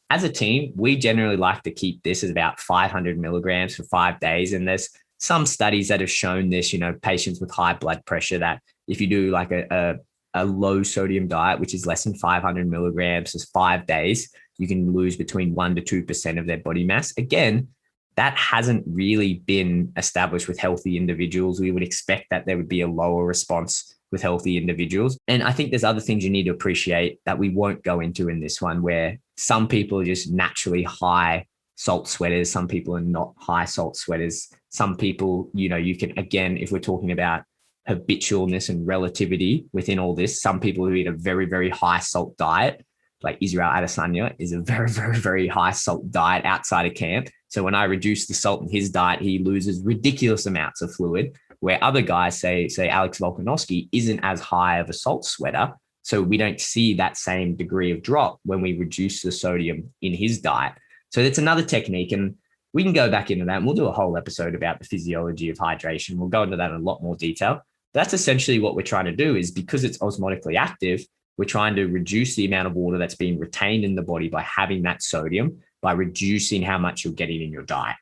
As a team, we generally like to keep this at about 500 milligrams for 5 days. And there's some studies that have shown this, patients with high blood pressure, that if you do like a low sodium diet, which is less than 500 milligrams for 5 days, you can lose between 1% to 2% of their body mass. Again, that hasn't really been established with healthy individuals. We would expect that there would be a lower response with healthy individuals. And I think there's other things you need to appreciate that we won't go into in this one, where some people are just naturally high salt sweaters. Some people are not high salt sweaters. Some people, you can, again, if we're talking about habitualness and relativity within all this, some people who eat a very, very high salt diet, like Israel Adesanya is a very, very, very high salt diet outside of camp. So when I reduce the salt in his diet, he loses ridiculous amounts of fluid, where other guys, say Alex Volkanovski, isn't as high of a salt sweater. So we don't see that same degree of drop when we reduce the sodium in his diet. So that's another technique. And we can go back into that and we'll do a whole episode about the physiology of hydration. We'll go into that in a lot more detail. That's essentially what we're trying to do, is because it's osmotically active, we're trying to reduce the amount of water that's being retained in the body by having that sodium, by reducing how much you're getting in your diet.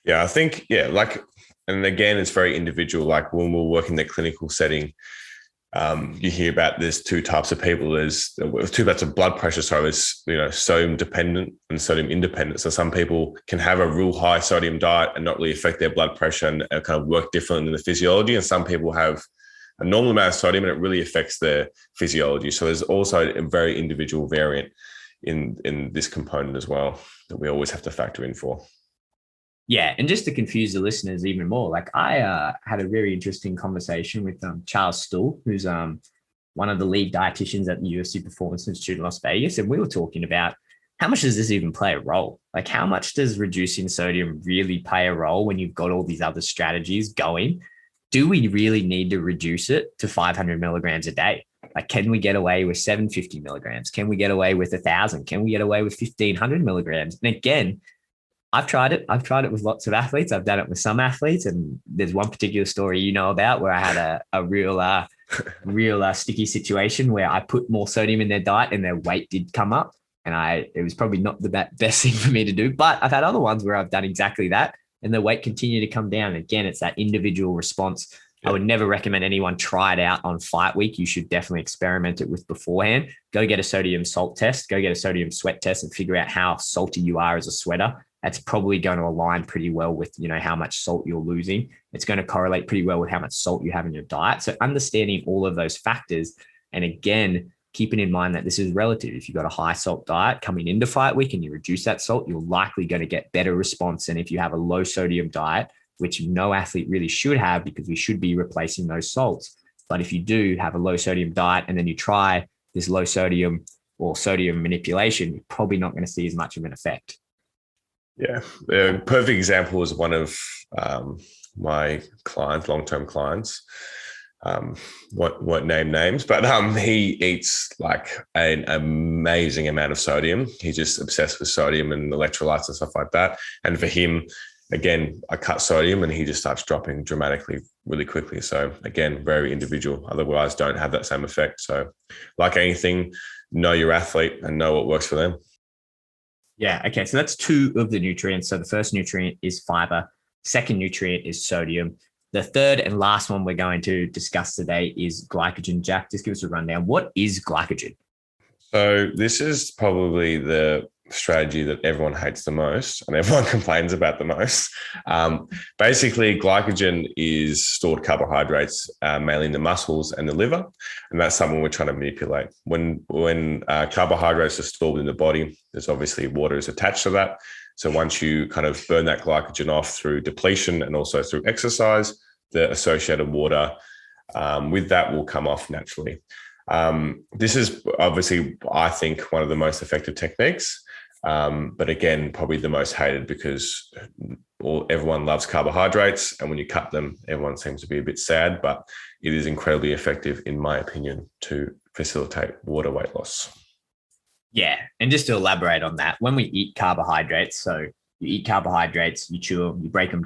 Yeah, I think, and again, it's very individual. Like when we're working in the clinical setting, you hear about there's two types of people. There's two types of blood pressure. So it's, sodium dependent and sodium independent. So some people can have a real high sodium diet and not really affect their blood pressure and kind of work differently in the physiology. And some people have a normal amount of sodium and it really affects their physiology. So there's also a very individual variant in this component as well that we always have to factor in for. Yeah. And just to confuse the listeners even more, like I had a very interesting conversation with Charles Stuhl, who's one of the lead dietitians at the UFC Performance Institute in Las Vegas. And we were talking about how much does this even play a role? Like how much does reducing sodium really play a role when you've got all these other strategies going? Do we really need to reduce it to 500 milligrams a day? Like, can we get away with 750 milligrams? Can we get away with 1,000? Can we get away with 1,500 milligrams? And again, I've tried it. I've tried it with lots of athletes. I've done it with some athletes. And there's one particular story about where I had a real sticky situation where I put more sodium in their diet and their weight did come up. And it was probably not the best thing for me to do. But I've had other ones where I've done exactly that and the weight continued to come down. Again, it's that individual response. Yeah. I would never recommend anyone try it out on fight week. You should definitely experiment it with beforehand. Go get a sodium salt test, go get a sodium sweat test and figure out how salty you are as a sweater. That's probably going to align pretty well with, how much salt you're losing. It's going to correlate pretty well with how much salt you have in your diet. So understanding all of those factors. And again, keeping in mind that this is relative. If you've got a high salt diet coming into fight week and you reduce that salt, you're likely going to get better response than if you have a low sodium diet, which no athlete really should have because we should be replacing those salts. But if you do have a low sodium diet and then you try this low sodium or sodium manipulation, you're probably not going to see as much of an effect. Yeah. A perfect example is one of my clients, long-term clients. Won't name names, but he eats like an amazing amount of sodium. He's just obsessed with sodium and electrolytes and stuff like that. And for him, again, I cut sodium and he just starts dropping dramatically really quickly. So again, very individual. Otherwise, don't have that same effect. So like anything, know your athlete and know what works for them. Yeah. Okay. So that's two of the nutrients. So the first nutrient is fiber. Second nutrient is sodium. The third and last one we're going to discuss today is glycogen. Jack, just give us a rundown. What is glycogen? So this is probably the strategy that everyone hates the most and everyone complains about the most. Basically, glycogen is stored carbohydrates, mainly in the muscles and the liver, and that's something we're trying to manipulate. When carbohydrates are stored in the body, there's obviously water is attached to that. So once you kind of burn that glycogen off through depletion and also through exercise, the associated water with that will come off naturally. This is obviously, I think, one of the most effective techniques. But again, probably the most hated because everyone loves carbohydrates. And when you cut them, everyone seems to be a bit sad, but it is incredibly effective, in my opinion, to facilitate water weight loss. Yeah. And just to elaborate on that, when we eat carbohydrates, so you eat carbohydrates, you chew them, you break them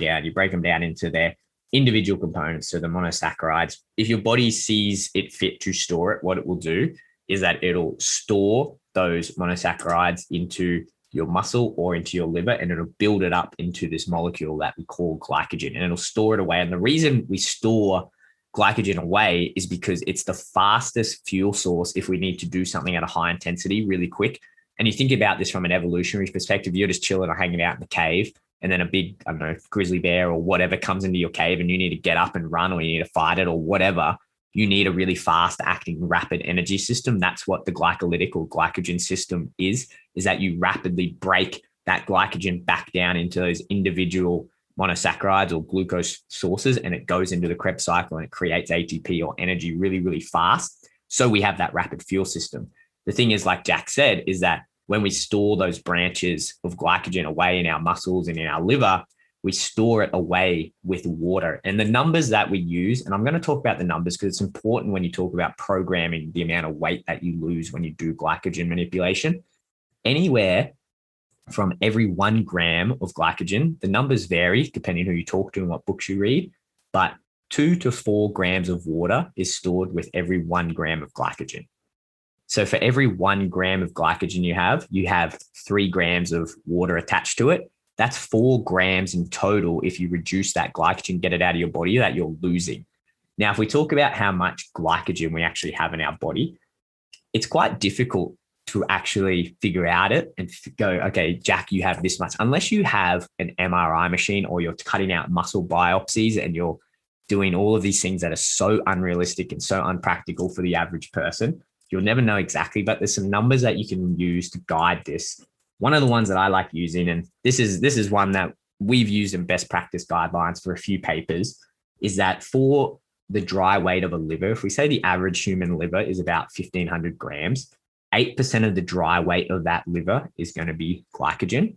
down into their individual components, so the monosaccharides. If your body sees it fit to store it, what it will do is that it'll store those monosaccharides into your muscle or into your liver, and it'll build it up into this molecule that we call glycogen, and it'll store it away. And the reason we store glycogen away is because it's the fastest fuel source if we need to do something at a high intensity really quick. And you think about this from an evolutionary perspective, you're just chilling or hanging out in the cave, and then a big, I don't know, grizzly bear or whatever comes into your cave and you need to get up and run, or you need to fight it or whatever. You need a really fast acting rapid energy system. That's what the glycolytic or glycogen system is that you rapidly break that glycogen back down into those individual monosaccharides or glucose sources, and it goes into the Krebs cycle and it creates ATP or energy really, really fast. So we have that rapid fuel system. The thing is, like Jack said, is that when we store those branches of glycogen away in our muscles and in our liver, we store it away with water. And the numbers that we use, and I'm going to talk about the numbers because it's important when you talk about programming the amount of weight that you lose when you do glycogen manipulation. Anywhere from every 1 gram of glycogen, the numbers vary depending who you talk to and what books you read, but 2 to 4 grams of water is stored with every 1 gram of glycogen. So for every 1 gram of glycogen you have 3 grams of water attached to it. That's 4 grams in total if you reduce that glycogen, get it out of your body, that you're losing. Now, if we talk about how much glycogen we actually have in our body, it's quite difficult to actually figure out it and go, okay, Jack, you have this much. Unless you have an MRI machine or you're cutting out muscle biopsies and you're doing all of these things that are so unrealistic and so unpractical for the average person, you'll never know exactly. But there's some numbers that you can use to guide this. One of the ones that I like using, and this is one that we've used in best practice guidelines for a few papers, is that for the dry weight of a liver, if we say the average human liver is about 1,500 grams, 8% of the dry weight of that liver is going to be glycogen.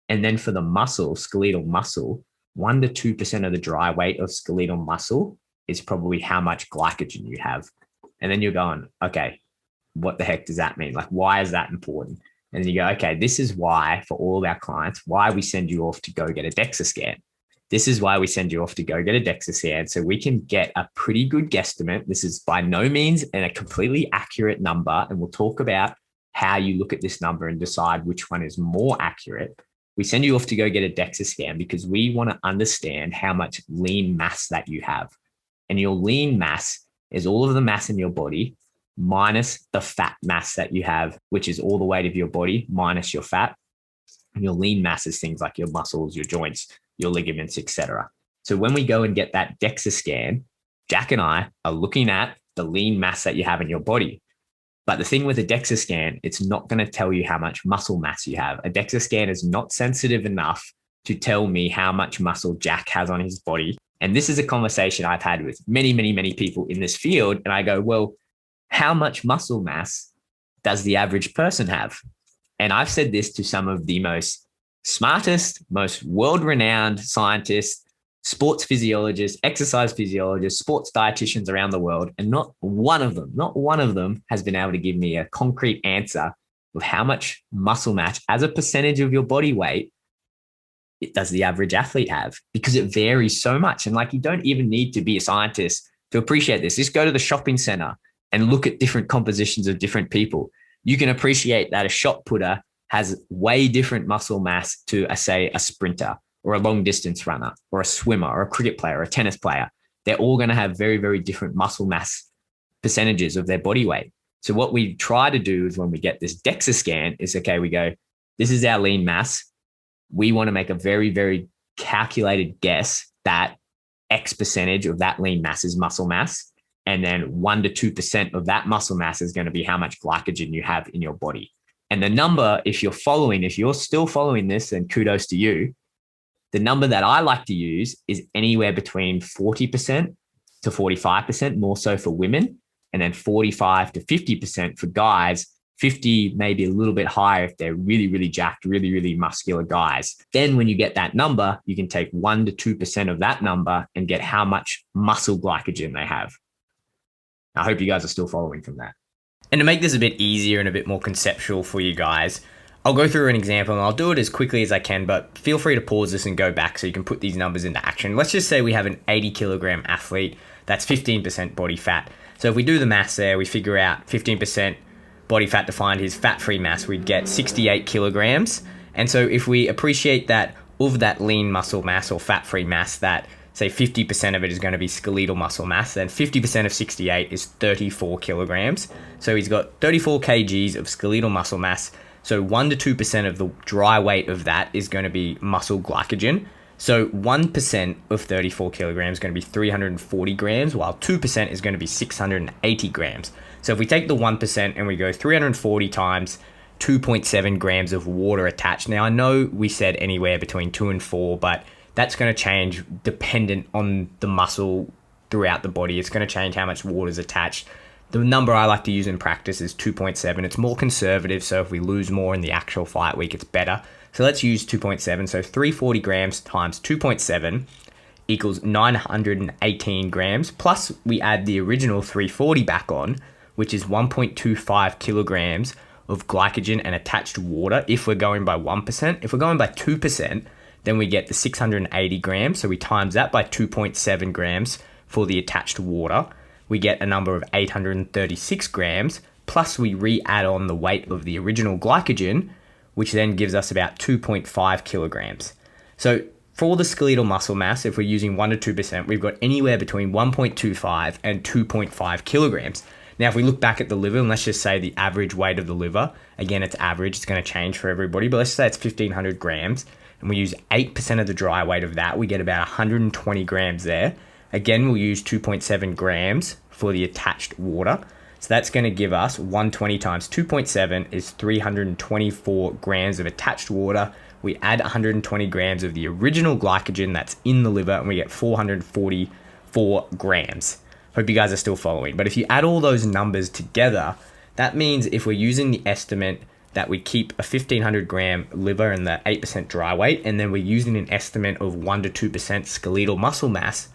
And then for the muscle, skeletal muscle, 1 to 2% of the dry weight of skeletal muscle is probably how much glycogen you have. And then you're going, okay, what the heck does that mean? Like, why is that important? And then you go, okay, this is why for all of our clients, why we send you off to go get a DEXA scan. This is why we send you off to go get a DEXA scan. So we can get a pretty good guesstimate. This is by no means a completely accurate number. And we'll talk about how you look at this number and decide which one is more accurate. We send you off to go get a DEXA scan because we want to understand how much lean mass that you have. And your lean mass is all of the mass in your body minus the fat mass that you have, which is all the weight of your body minus your fat. And your lean mass is things like your muscles, your joints, your ligaments, etc. So when we go and get that DEXA scan, Jack and I are looking at the lean mass that you have in your body. But the thing with a DEXA scan, it's not going to tell you how much muscle mass you have. A DEXA scan is not sensitive enough to tell me how much muscle Jack has on his body. And this is a conversation I've had with many, many, many people in this field. And I go, well, how much muscle mass does the average person have? And I've said this to some of the most smartest, most world-renowned scientists, sports physiologists, exercise physiologists, sports dietitians around the world. And not one of them has been able to give me a concrete answer of how much muscle mass as a percentage of your body weight it does the average athlete have, because it varies so much. And like, you don't even need to be a scientist to appreciate this. Just go to the shopping center and look at different compositions of different people. You can appreciate that a shot putter has way different muscle mass to, say, a sprinter or a long distance runner or a swimmer or a cricket player or a tennis player. They're all going to have very, very different muscle mass percentages of their body weight. So what we try to do is when we get this DEXA scan is, okay, we go, this is our lean mass. We want to make a very, very calculated guess that X percentage of that lean mass is muscle mass. And then 1 to 2% of that muscle mass is going to be how much glycogen you have in your body. And the number, if you're still following this, then kudos to you. The number that I like to use is anywhere between 40% to 45%, more so for women. and then 45 to 50% for guys. 50, maybe a little bit higher if they're really, really jacked, really, really muscular guys. Then when you get that number, you can take 1 to 2% of that number and get how much muscle glycogen they have. I hope you guys are still following from that. And to make this a bit easier and a bit more conceptual for you guys, I'll go through an example and I'll do it as quickly as I can, but feel free to pause this and go back so you can put these numbers into action. Let's just say we have an 80 kilogram athlete. That's 15% body fat. So if we do the maths there, we figure out 15% body fat to find his fat-free mass, we'd get 68 kilograms. And so if we appreciate that of that lean muscle mass or fat-free mass, that say 50% of it is going to be skeletal muscle mass, then 50% of 68 is 34 kilograms. So he's got 34 kgs of skeletal muscle mass. So 1 to 2% of the dry weight of that is going to be muscle glycogen. So 1% of 34 kilograms is going to be 340 grams, while 2% is going to be 680 grams. So if we take the 1% and we go 340 times 2.7 grams of water attached. Now, I know we said anywhere between 2 and 4, but that's going to change dependent on the muscle throughout the body. It's going to change how much water is attached. The number I like to use in practice is 2.7. It's more conservative, so if we lose more in the actual fight week, it's better. So let's use 2.7. So 340 grams times 2.7 equals 918 grams. Plus, we add the original 340 back on, which is 1.25 kilograms of glycogen and attached water if we're going by 1%. If we're going by 2%, then we get the 680 grams. So we times that by 2.7 grams for the attached water. We get a number of 836 grams, plus we re-add on the weight of the original glycogen, which then gives us about 2.5 kilograms. So for the skeletal muscle mass, if we're using 1 to 2%, we've got anywhere between 1.25 and 2.5 kilograms. Now, if we look back at the liver, and let's just say the average weight of the liver, again, it's average, it's going to change for everybody, but let's say it's 1,500 grams, and we use 8% of the dry weight of that, we get about 120 grams there. Again, we'll use 2.7 grams for the attached water. So that's going to give us 120 times 2.7 is 324 grams of attached water. We add 120 grams of the original glycogen that's in the liver, and we get 444 grams. Hope you guys are still following. But if you add all those numbers together, that means if we're using the estimate that we keep a 1,500 gram liver and the 8% dry weight, and then we're using an estimate of 1 to 2% skeletal muscle mass,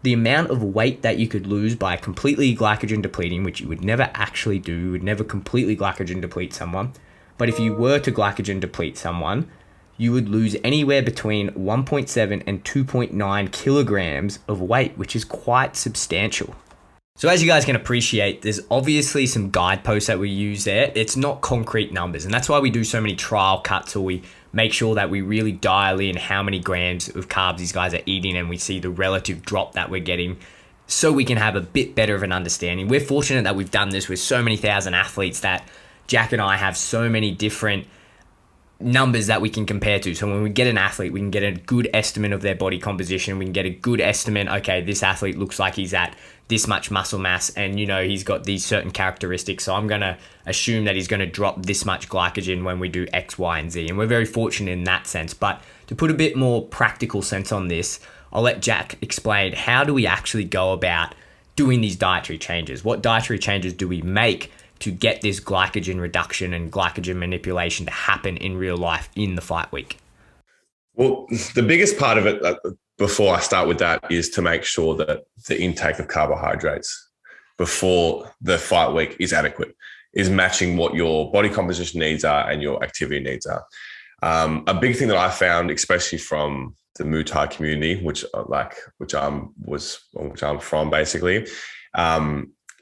the amount of weight that you could lose by completely glycogen depleting, which you would never actually do, you would never completely glycogen deplete someone, but if you were to glycogen deplete someone, you would lose anywhere between 1.7 and 2.9 kilograms of weight, which is quite substantial. So as you guys can appreciate, there's obviously some guideposts that we use there. It's not concrete numbers, and that's why we do so many trial cuts, or we make sure that we really dial in how many grams of carbs these guys are eating, and we see the relative drop that we're getting so we can have a bit better of an understanding. We're fortunate that we've done this with so many thousand athletes that Jack and I have so many different numbers that we can compare to. So when we get an athlete, we can get a good estimate of their body composition. We can get a good estimate, okay, this athlete looks like he's at this much muscle mass, and he's got these certain characteristics. So I'm going to assume that he's going to drop this much glycogen when we do X, Y, and Z. And we're very fortunate in that sense. But to put a bit more practical sense on this, I'll let Jack explain, how do we actually go about doing these dietary changes? What dietary changes do we make to get this glycogen reduction and glycogen manipulation to happen in real life in the fight week? Well, the biggest part of it, before I start with that, is to make sure that the intake of carbohydrates before the fight week is adequate, is matching what your body composition needs are and your activity needs are. A big thing that I found, especially from the Muay Thai community, which I'm from basically,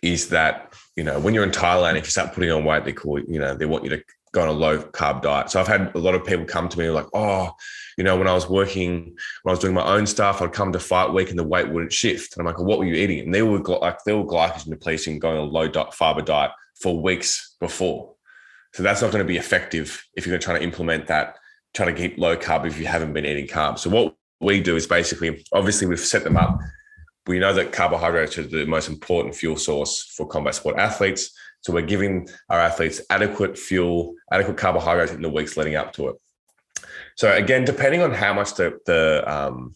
is that, when you're in Thailand, if you start putting on weight, they want you to go on a low carb diet. So I've had a lot of people come to me like, when I was doing my own stuff, I'd come to fight week and the weight wouldn't shift. And I'm like, well, what were you eating? And they were glycogen depleting, going on a low fiber diet for weeks before. So that's not going to be effective if you're trying to implement that, trying to keep low carb if you haven't been eating carbs. So what we do is basically, obviously we've set them up. We know that carbohydrates are the most important fuel source for combat sport athletes. So we're giving our athletes adequate fuel, adequate carbohydrates in the weeks leading up to it. So again, depending on how much the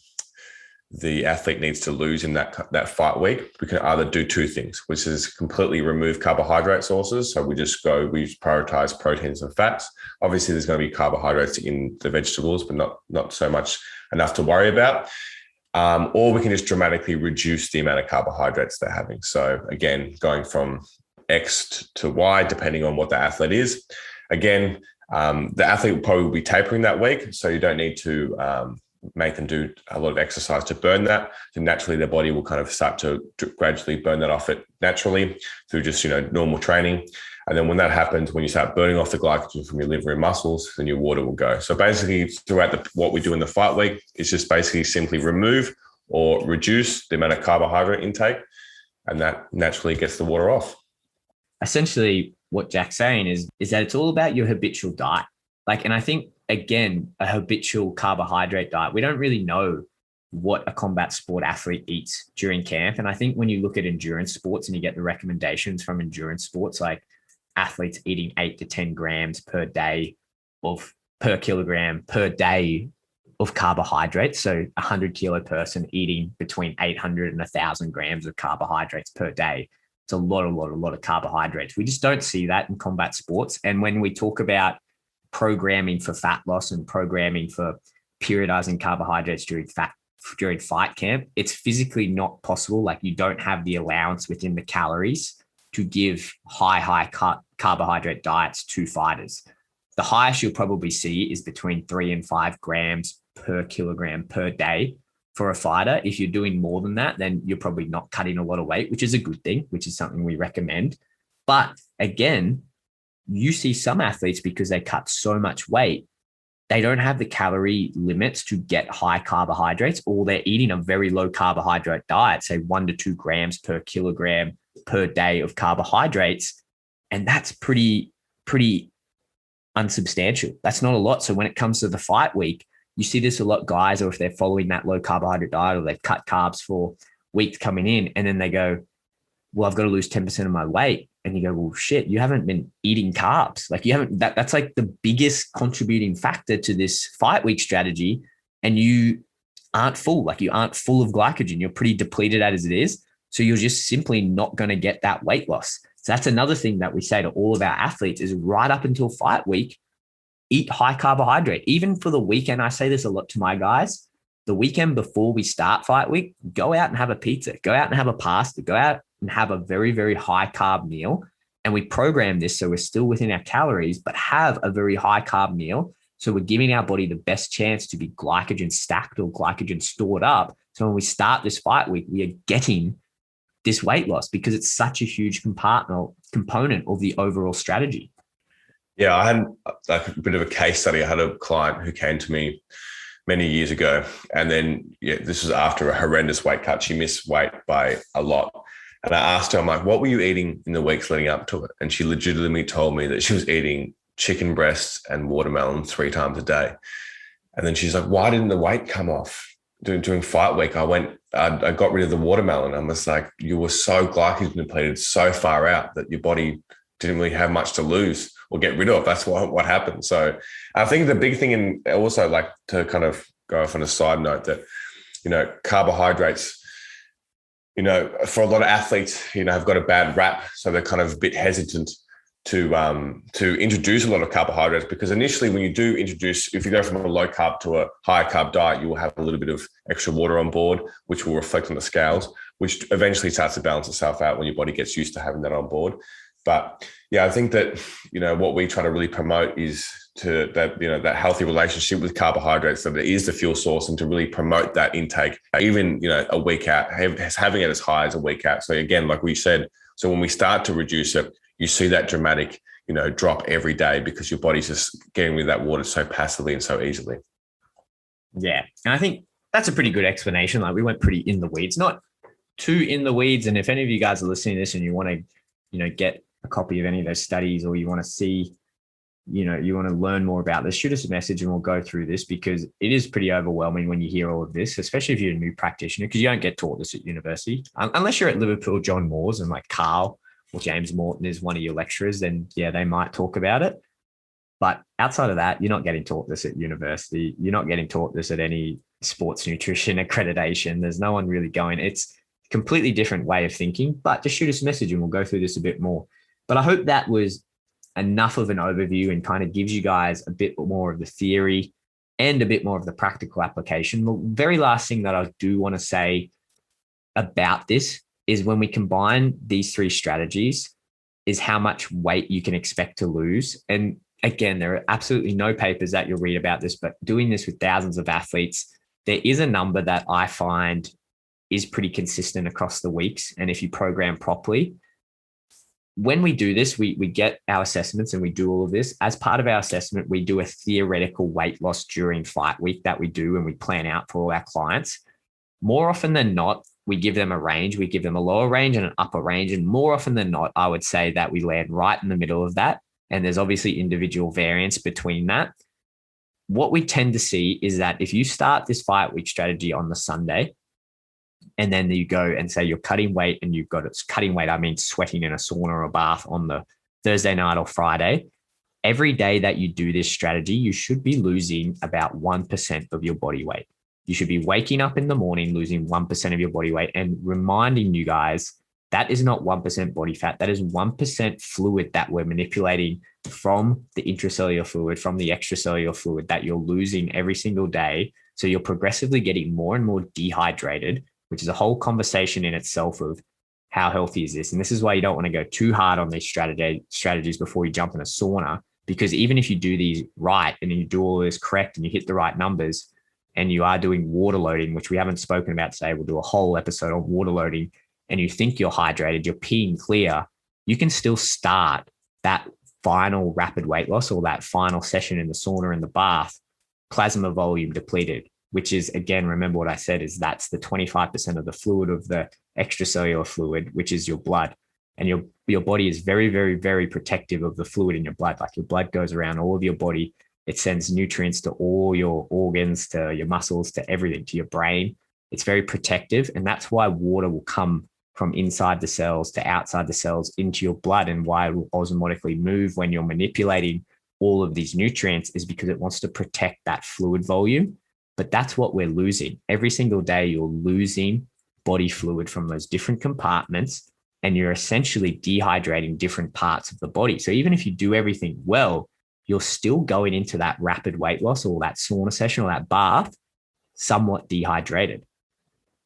the athlete needs to lose in that fight week, we can either do two things, which is completely remove carbohydrate sources. So we prioritize proteins and fats. Obviously, there's going to be carbohydrates in the vegetables, but not so much enough to worry about. Or we can just dramatically reduce the amount of carbohydrates they're having. So again, going from X to Y, depending on what the athlete is. Again, the athlete will probably be tapering that week, so you don't need to make them do a lot of exercise to burn that. So naturally, their body will kind of start to gradually burn that off it naturally through just normal training. And then when that happens, when you start burning off the glycogen from your liver and muscles, then your water will go. So basically, throughout what we do in the fight week is just basically simply remove or reduce the amount of carbohydrate intake, and that naturally gets the water off. Essentially, what Jack's saying is that it's all about your habitual diet. And I think, again, a habitual carbohydrate diet, we don't really know what a combat sport athlete eats during camp. And I think when you look at endurance sports and you get the recommendations from endurance sports, like athletes eating 8 to 10 grams per kilogram per day of carbohydrates. So a 100-kilo person eating between 800 and 1,000 grams of carbohydrates per day. It's a lot of carbohydrates. We just don't see that in combat sports. And when we talk about programming for fat loss and programming for periodizing carbohydrates during fight camp, it's physically not possible. You don't have the allowance within the calories to give high carbohydrate diets to fighters. The highest you'll probably see is between 3 and 5 grams per kilogram per day for a fighter. If you're doing more than that, then you're probably not cutting a lot of weight, which is a good thing, which is something we recommend. But again, you see some athletes, because they cut so much weight, they don't have the calorie limits to get high carbohydrates, or they're eating a very low carbohydrate diet, say 1 to 2 grams per kilogram per day of carbohydrates. And that's pretty unsubstantial. That's not a lot. So when it comes to the fight week, you see this a lot, guys, or if they're following that low carbohydrate diet, or they've cut carbs for weeks coming in, and then they go, well, I've got to lose 10% of my weight. And you go, well, shit, you haven't been eating carbs. You haven't, that's the biggest contributing factor to this fight week strategy. And you aren't full, you aren't full of glycogen. You're pretty depleted as it is. So you're just simply not going to get that weight loss. So that's another thing that we say to all of our athletes is right up until fight week, eat high carbohydrate. Even for the weekend, I say this a lot to my guys, the weekend before we start fight week, go out and have a pizza, go out and have a pasta, go out and have a very, very high carb meal. And we program this so we're still within our calories, but have a very high carb meal. So we're giving our body the best chance to be glycogen stacked or glycogen stored up. So when we start this fight week, we are getting this weight loss because it's such a huge component of the overall strategy. Yeah, I had a bit of a case study. I had a client who came to me many years ago, and then this was after a horrendous weight cut. She missed weight by a lot. And I asked her, I'm like, what were you eating in the weeks leading up to it? And she legitimately told me that she was eating chicken breasts and watermelon 3 times a day. And then she's like, why didn't the weight come off? During fight week, I got rid of the watermelon. I was like, you were so glycogen depleted, so far out that your body didn't really have much to lose or get rid of. That's what happened. So I think the big thing, and also to kind of go off on a side note, that, carbohydrates, for a lot of athletes, have got a bad rap. So they're kind of a bit hesitant to introduce a lot of carbohydrates, because initially when you do introduce, if you go from a low carb to a high carb diet, you will have a little bit of extra water on board, which will reflect on the scales, which eventually starts to balance itself out when your body gets used to having that on board. But yeah, I think that, what we try to really promote is that healthy relationship with carbohydrates, that it is the fuel source, and to really promote that intake, even, a week out, having it as high as a week out. So again, like we said, so when we start to reduce it, you see that dramatic, drop every day, because your body's just getting rid of that water so passively and so easily. Yeah. And I think that's a pretty good explanation. We went pretty in the weeds, not too in the weeds. And if any of you guys are listening to this and you want to, get a copy of any of those studies, or you want to see, you want to learn more about this, shoot us a message and we'll go through this, because it is pretty overwhelming when you hear all of this, especially if you're a new practitioner, because you don't get taught this at university. Unless you're at Liverpool John Moores and Carl or James Morton is one of your lecturers, then yeah, they might talk about it. But outside of that, you're not getting taught this at university. You're not getting taught this at any sports nutrition accreditation. There's no one really going. It's a completely different way of thinking, but just shoot us a message and we'll go through this a bit more. But I hope that was enough of an overview and kind of gives you guys a bit more of the theory and a bit more of the practical application. The very last thing that I do want to say about this is when we combine these three strategies is how much weight you can expect to lose. And again, there are absolutely no papers that you'll read about this, but doing this with thousands of athletes, there is a number that I find is pretty consistent across the weeks. And if you program properly, when we do this, we get our assessments and we do all of this. As part of our assessment, we do a theoretical weight loss during fight week that we do and we plan out for all our clients. More often than not, we give them a range. We give them a lower range and an upper range. And more often than not, I would say that we land right in the middle of that. And there's obviously individual variance between that. What we tend to see is that if you start this fight week strategy on the Sunday, and then you go and say you're cutting weight and you've got it's cutting weight, I mean sweating in a sauna or a bath on the Thursday night or Friday, every day that you do this strategy, you should be losing about 1% of your body weight. You should be waking up in the morning, losing 1% of your body weight and reminding you guys that is not 1% body fat. That is 1% fluid that we're manipulating from the intracellular fluid, from the extracellular fluid that you're losing every single day. So you're progressively getting more and more dehydrated, which is a whole conversation in itself of how healthy is this? And this is why you don't want to go too hard on these strategies before you jump in a sauna, because even if you do these right and you do all this correct and you hit the right numbers and you are doing water loading, which we haven't spoken about today, we'll do a whole episode on water loading, and you think you're hydrated, you're peeing clear, you can still start that final rapid weight loss or that final session in the sauna and the bath, plasma volume depleted, which is, again, remember what I said, is that's the 25% of the fluid of the extracellular fluid, which is your blood. And your body is very, very, very protective of the fluid in your blood. Like your blood goes around all of your body. It sends nutrients to all your organs, to your muscles, to everything, to your brain. It's very protective. And that's why water will come from inside the cells to outside the cells into your blood, and why it will osmotically move when you're manipulating all of these nutrients is because it wants to protect that fluid volume. But that's what we're losing. Every single day, you're losing body fluid from those different compartments, and you're essentially dehydrating different parts of the body. So even if you do everything well, you're still going into that rapid weight loss or that sauna session or that bath somewhat dehydrated.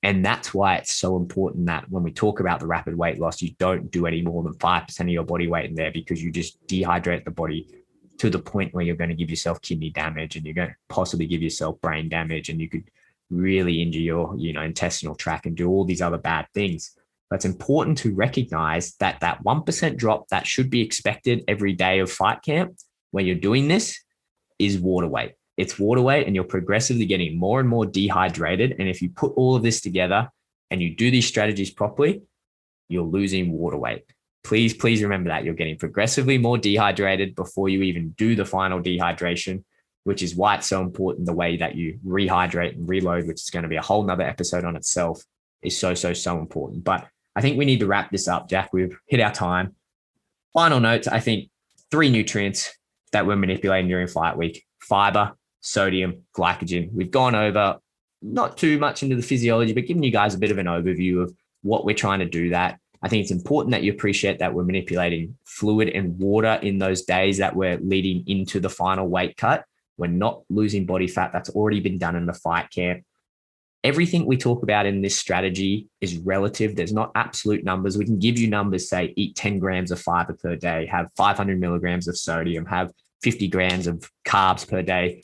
And that's why it's so important that when we talk about the rapid weight loss, you don't do any more than 5% of your body weight in there, because you just dehydrate the body to the point where you're going to give yourself kidney damage and you're going to possibly give yourself brain damage, and you could really injure your, intestinal tract and do all these other bad things. But it's important to recognize that that 1% drop that should be expected every day of fight camp when you're doing this is water weight. It's water weight, and you're progressively getting more and more dehydrated. And if you put all of this together and you do these strategies properly, you're losing water weight. Please remember that you're getting progressively more dehydrated before you even do the final dehydration, which is why it's so important the way that you rehydrate and reload, which is going to be a whole nother episode on itself, is so important. But I think we need to wrap this up, Jack. We've hit our time. Final notes, I think 3 nutrients that we're manipulating during fight week: fiber, sodium, glycogen. We've gone over not too much into the physiology, but giving you guys a bit of an overview of what we're trying to do that. I think it's important that you appreciate that we're manipulating fluid and water in those days that we're leading into the final weight cut. We're not losing body fat. That's already been done in the fight camp. Everything we talk about in this strategy is relative. There's not absolute numbers. We can give you numbers, say, eat 10 grams of fiber per day, have 500 milligrams of sodium, have 50 grams of carbs per day.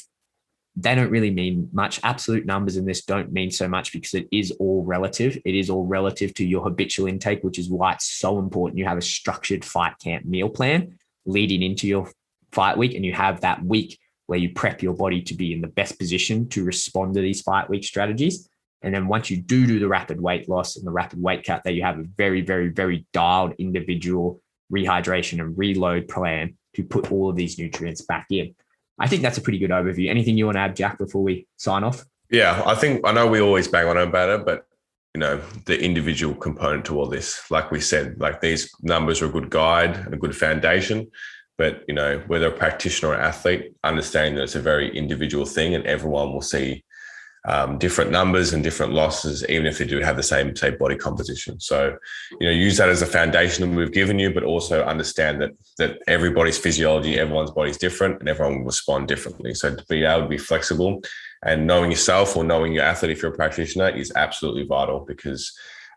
They don't really mean much. Absolute numbers in this don't mean so much, because it is all relative. It is all relative to your habitual intake, which is why it's so important you have a structured fight camp meal plan leading into your fight week, and you have that week where you prep your body to be in the best position to respond to these fight week strategies. And then once you do the rapid weight loss and the rapid weight cut, that you have a very, very, very dialed individual rehydration and reload plan to put all of these nutrients back in. I think that's a pretty good overview. Anything you want to add, Jack, before we sign off? Yeah, I know we always bang on about it, but the individual component to all this, like we said, like these numbers are a good guide and a good foundation, but whether a practitioner or athlete, understanding that it's a very individual thing and everyone will see different numbers and different losses, even if they do have the same, say, body composition. So, use that as a foundation that we've given you, but also understand that everybody's physiology, everyone's body is different, and everyone will respond differently. So to be able to be flexible and knowing yourself or knowing your athlete, if you're a practitioner, is absolutely vital because,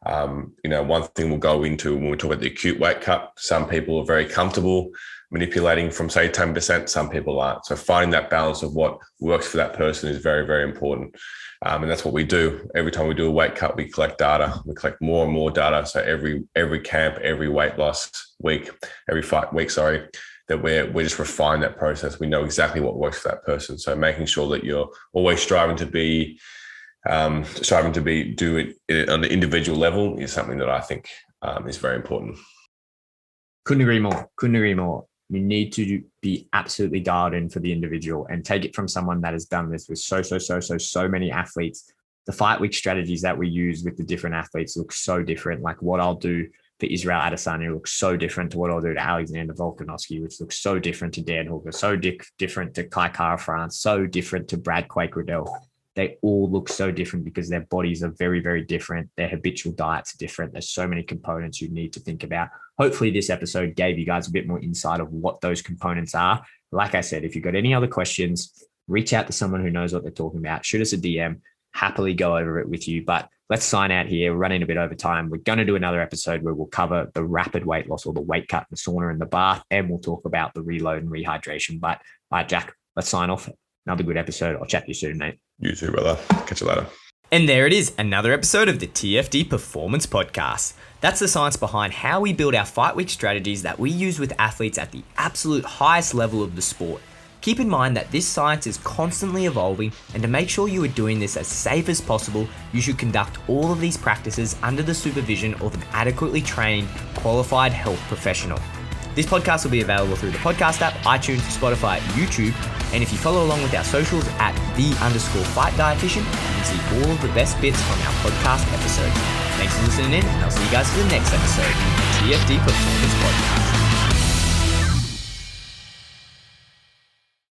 one thing we'll go into when we talk about the acute weight cut, some people are very comfortable manipulating from, say, 10%, some people aren't. So finding that balance of what works for that person is very, very important. And that's what we do. Every time we do a weight cut, we collect data. We collect more and more data. So every camp, every weight loss week, every fight week, that we just refine that process. We know exactly what works for that person. So making sure that you're always striving to do it on the individual level is something that I think is very important. Couldn't agree more. You need to be absolutely dialed in for the individual and take it from someone that has done this with so many athletes. The fight week strategies that we use with the different athletes look so different. Like what I'll do for Israel Adesanya looks so different to what I'll do to Alexander Volkanovski, which looks so different to Dan Hooker, so different to Kai Kara France, so different to Brad Quake Riddell. They all look so different because their bodies are very, very different. Their habitual diets are different. There's so many components you need to think about. Hopefully this episode gave you guys a bit more insight of what those components are. Like I said, if you've got any other questions, reach out to someone who knows what they're talking about. Shoot us a DM, happily go over it with you. But let's sign out here. We're running a bit over time. We're going to do another episode where we'll cover the rapid weight loss or the weight cut, the sauna and the bath, and we'll talk about the reload and rehydration. But all right, Jack, let's sign off. Another good episode. I'll chat to you soon, mate. You too, brother. Catch you later. And there it is, another episode of the TFD Performance Podcast. That's the science behind how we build our fight week strategies that we use with athletes at the absolute highest level of the sport. Keep in mind that this science is constantly evolving, and to make sure you are doing this as safe as possible, you should conduct all of these practices under the supervision of an adequately trained, qualified health professional. This podcast will be available through the podcast app, iTunes, Spotify, YouTube, and if you follow along with our socials at @the_fight dietitian, you can see all of the best bits from our podcast episode. Thanks for listening in, and I'll see you guys for the next episode of the TFD Performance Podcast.